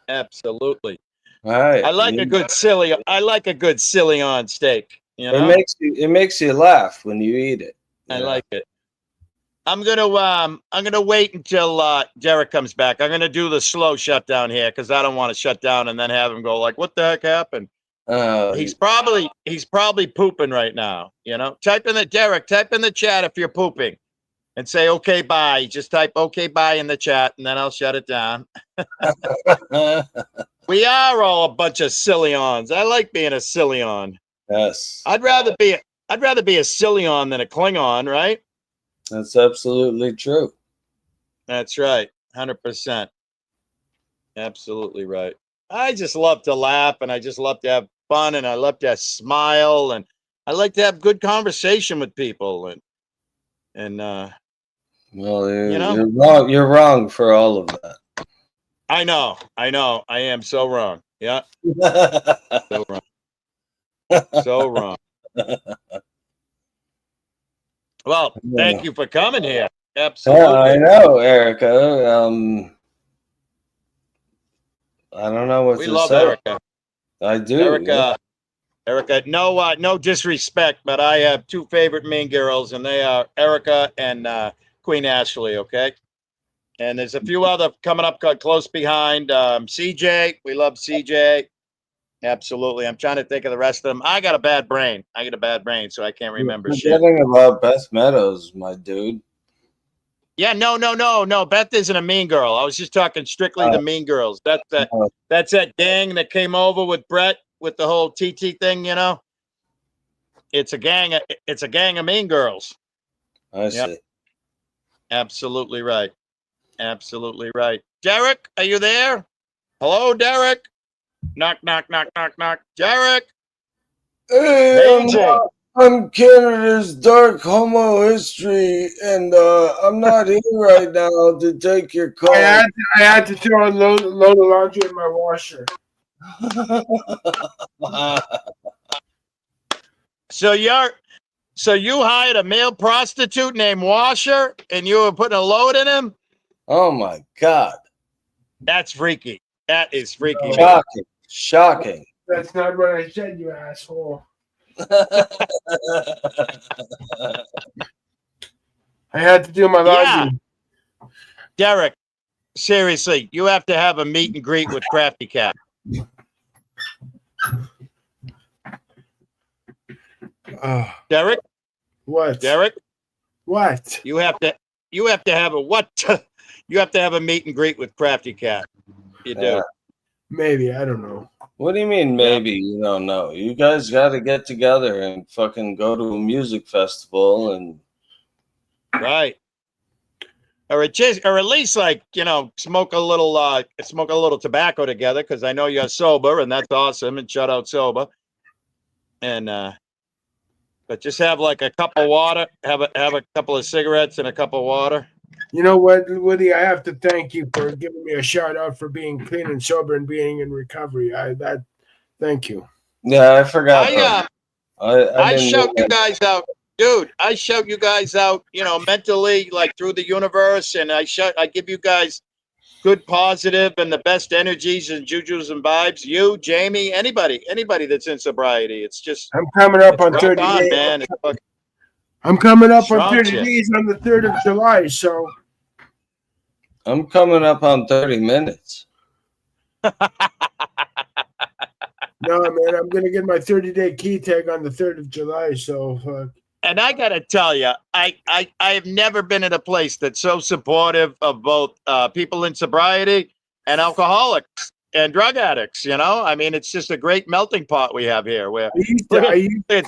Absolutely. All right. I like a good SillAY. I like a good SillAY steak. You know? It makes you laugh when you eat it. I like it. I'm gonna wait until Derek comes back. I'm gonna do the slow shutdown here because I don't want to shut down and then have him go like, "What the heck happened?" He's probably pooping right now. You know, type in the chat if you're pooping, and say "Okay, bye." Just type "Okay, bye" in the chat, and then I'll shut it down. We are all a bunch of SillAYons. I like being a SillAYon. Yes. I'd rather be a SillAYon than a Klingon, right? That's absolutely true. That's right. 100%. Absolutely right. I just love to laugh, and I just love to have fun, and I love to smile, and I like to have good conversation with people. And Well, you know, you're wrong. You're wrong for all of that. I know. I am so wrong. Yeah. So wrong. So wrong. Well, thank you for coming here. Absolutely. Yeah, I know, Erica. I don't know what We to love say. Erica. I do. Erica, no disrespect, but I have two favorite mean girls, and they are Erica and Queen Ashley, okay? And there's a few other coming up close behind. CJ, we love CJ. Absolutely. I'm trying to think of the rest of them. I got a bad brain, so I can't remember shit. Forgetting about Beth Meadows, my dude. Yeah, no. Beth isn't a mean girl. I was just talking strictly the mean girls. That's that gang that came over with Brett with the whole TT thing, you know? It's a gang of mean girls. I see. Absolutely right. Absolutely right. Derek, are you there? Hello, Derek. Knock, knock, knock, knock, knock. Derek. Hey, I'm Canada's dark homo history, and I'm not here right now to take your call. I had to throw a load of laundry in my washer. So you hired a male prostitute named Washer, and you were putting a load in him? Oh my God. That's freaky. That is freaky. Shocking. That's not what I said, you asshole. I had to do my laundry. Yeah. Derek, seriously, you have to have a meet and greet with Crafty Cat. Derek? What? Derek? What? You have to have a what? You have to have a meet and greet with Crafty Cat. You do. Maybe, I don't know. What do you mean maybe? You don't know. You guys got to get together and fucking go to a music festival and right. Or at least like, you know, smoke a little tobacco together, because I know you're sober, and that's awesome, and shout out sober. And but just have like a cup of water, have a couple of cigarettes and a cup of water. You know what, Woody? I have to thank you for giving me a shout out for being clean and sober and being in recovery. Thank you. Yeah, I forgot. I shout you guys out, dude. I shout you guys out, you know, mentally, like through the universe, and I give you guys good, positive, and the best energies and jujus and vibes. You, Jamie, anybody that's in sobriety. It's just I'm coming up on 30 days. Man. I'm coming up on 30 days on the 3rd of July, so I'm coming up on 30 minutes. No, man, I'm gonna get my 30-day key tag on the 3rd of July. So, And I gotta tell you, I have never been in a place that's so supportive of both people in sobriety and alcoholics and drug addicts. You know, I mean, it's just a great melting pot we have here. Where look at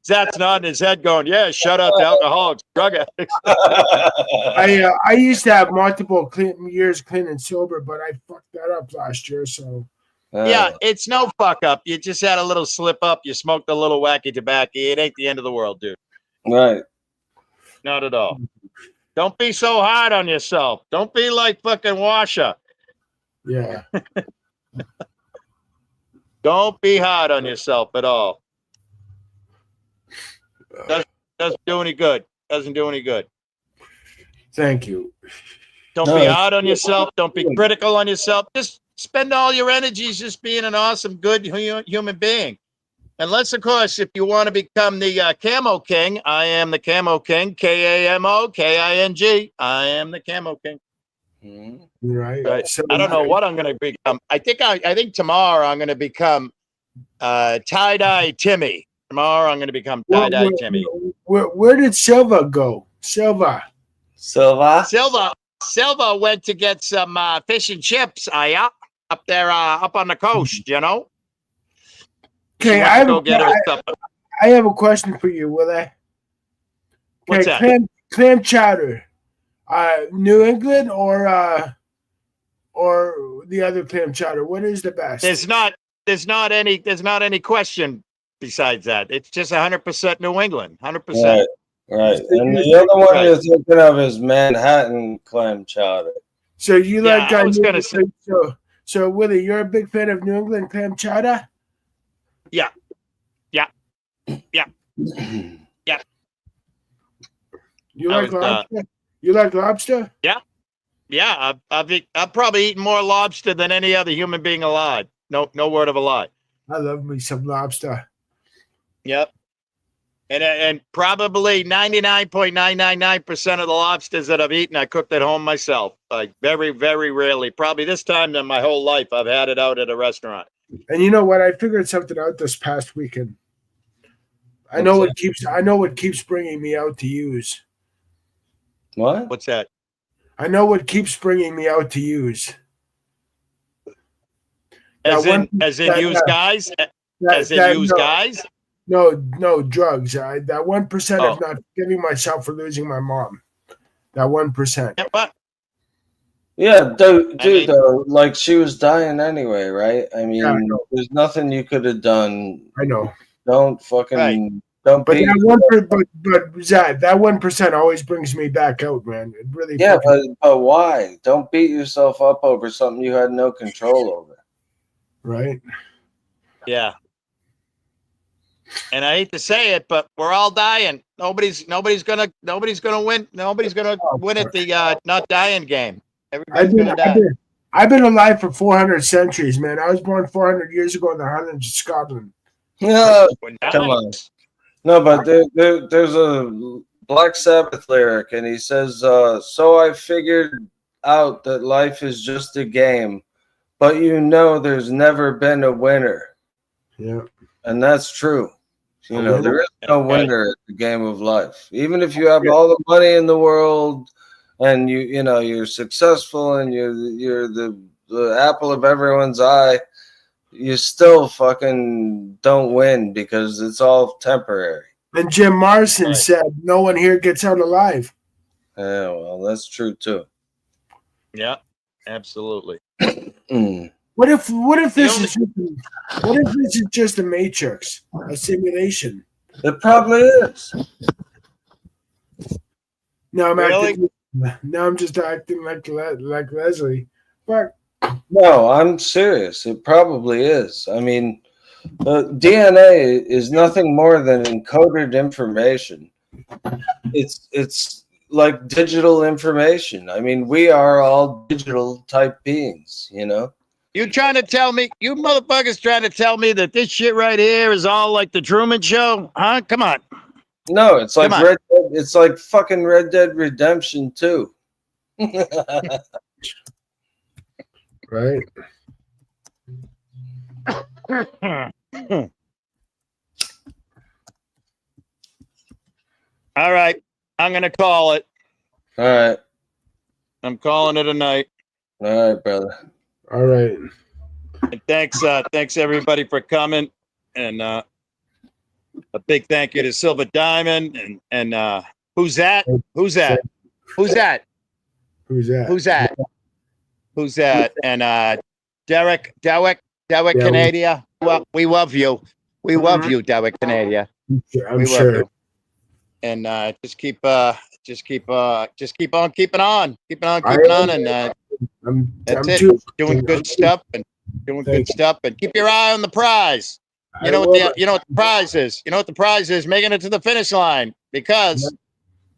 Zat's nodding his head, going, "Yeah, shut up, the alcoholics, drug addicts." I used to have multiple years clean and sober, but I fucked that up last year. So. Yeah, it's no fuck up. You just had a little slip up. You smoked a little wacky tobacco. It ain't the end of the world, dude. Right. Not at all. Don't be so hard on yourself. Don't be like fucking Washa. Yeah. Don't be hard on yourself at all. Doesn't do any good. Doesn't do any good. Thank you. Don't be hard on yourself. Don't be critical on yourself. Just spend all your energies just being an awesome, good human being. Unless, of course, if you want to become the KamoKing, I am the KamoKing, KamoKing. I am the KamoKing. Right. So, I don't know what I'm going to become. I think tomorrow I'm going to become tie-dye Timmy. Tomorrow I'm going to become tie-dye Timmy. Where did Silva go? Silva went to get some fish and chips. Up there, up on the coast, you know. Okay, I have a question for you, WillAY. What's that? Clam chowder, New England or the other clam chowder? What is the best? There's not any question besides that. It's just 100% New England, 100%. Right. And the other one you're thinking of is Manhattan clam chowder. So you like? I was gonna say. So WillAY, you're a big fan of New England clam chowder? Yeah. You like lobster? You like lobster? Yeah. I've probably eaten more lobster than any other human being alive. No word of a lie. I love me some lobster. Yep. And probably 99.999% of the lobsters that I've eaten, I cooked at home myself. Like very, very rarely. Probably this time in my whole life, I've had it out at a restaurant. And you know what? I figured something out this past weekend. I know what keeps bringing me out to use. What? What's that? I know what keeps bringing me out to use. As in use guys? As in use guys? No, drugs. That 1% of not forgiving myself for losing my mom. That 1%. Yeah, dude, though, like she was dying anyway, right? I mean, there's nothing you could have done. I know. Don't fucking don't. But that 1% always brings me back out, man. It really. Yeah, but why? Don't beat yourself up over something you had no control over. Right. Yeah. And I hate to say it, but we're all dying. Nobody's gonna win. Nobody's gonna win at the not dying game. Everybody's gonna die. I've been alive for 400 centuries, man. I was born 400 years ago in the Highlands of Scotland. No, come on. No, but there's a Black Sabbath lyric, and he says, "So I figured out that life is just a game, but there's never been a winner." Yeah, and that's true. There is no winner at the game of life. Even if you have all the money in the world and you're successful and you're the apple of everyone's eye, you still fucking don't win because it's all temporary. And Jim Morrison said, "No one here gets out alive." Yeah, well, that's true too. Yeah, absolutely. What if this is just a matrix, a simulation? It probably is. No, I'm just acting like Leslie. But no, I'm serious. It probably is. I mean, DNA is nothing more than encoded information. It's like digital information. I mean, we are all digital type beings, You motherfuckers trying to tell me that this shit right here is all like the Truman Show? Huh? Come on. No, it's like it's like fucking Red Dead Redemption 2. Right. All right. I'm going to call it. All right. I'm calling it a night. All right, brother. All right. And thanks everybody for coming. And a big thank you to Silver Diamond and who's that? Who's that? Who's that? Who's that? Who's that? Who's that? And Derek Canada. Well, we love you. We love you, Derek Canada. I'm We sure. love you. And just keep on keeping on, and I'm that's it. too Doing good stuff and keep your eye on the prize. You know what the prize is? You know what the prize is? Making it to the finish line, because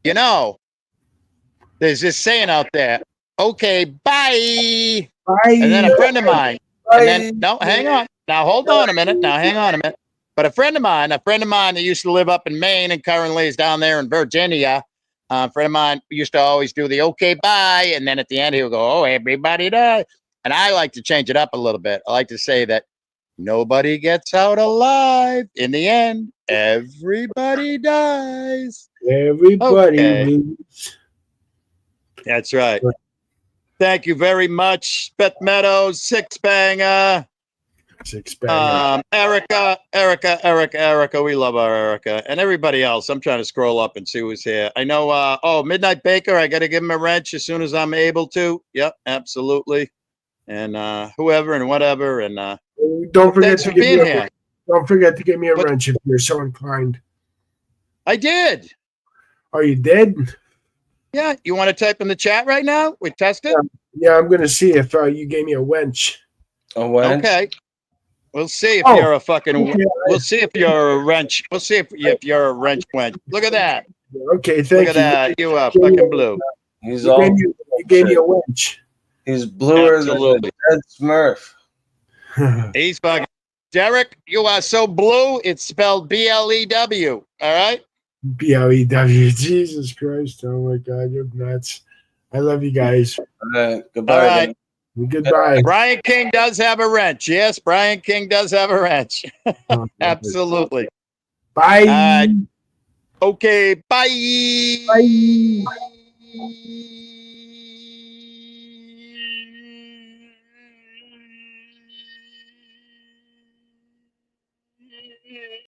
there's this saying out there. Okay, bye. Bye. And then a friend of mine. Bye. And then no, hang on. Now hold on a minute. But a friend of mine that used to live up in Maine and currently is down there in Virginia. A friend of mine used to always do the okay, bye. And then at the end, he would go, oh, everybody dies. And I like to change it up a little bit. I like to say that nobody gets out alive. In the end, everybody dies. Everybody wins. That's right. Thank you very much, Beth Meadows, Six Banger. Erica, we love our Erica, and everybody else. I'm trying to scroll up and see who's here. I know, Midnight Baker, I got to give him a wrench as soon as I'm able to. Yep, absolutely. And whoever and whatever, and don't forget thanks for being here. Don't forget to give me a wrench if you're so inclined. I did. Oh, you did? Yeah, you want to type in the chat right now? We test it? Yeah, I'm going to see if you gave me a wench. A wench? Okay. We'll see if you're a fucking. Okay. We'll see if you're a wrench. We'll see if you're a wrench wench. Look at that. Okay, thank you. Look at that. You are fucking blue. He's you gave me a wench. He's bluer than a dead Smurf. He's fucking. Derek, you are so blue. It's spelled BLEW. All right. BLEW. Jesus Christ! Oh my God, you're nuts. I love you guys. All right. Goodbye. All right. Goodbye. Brian King does have a wrench. Yes, Brian King does have a wrench. Absolutely. Bye. Okay. Bye. Bye.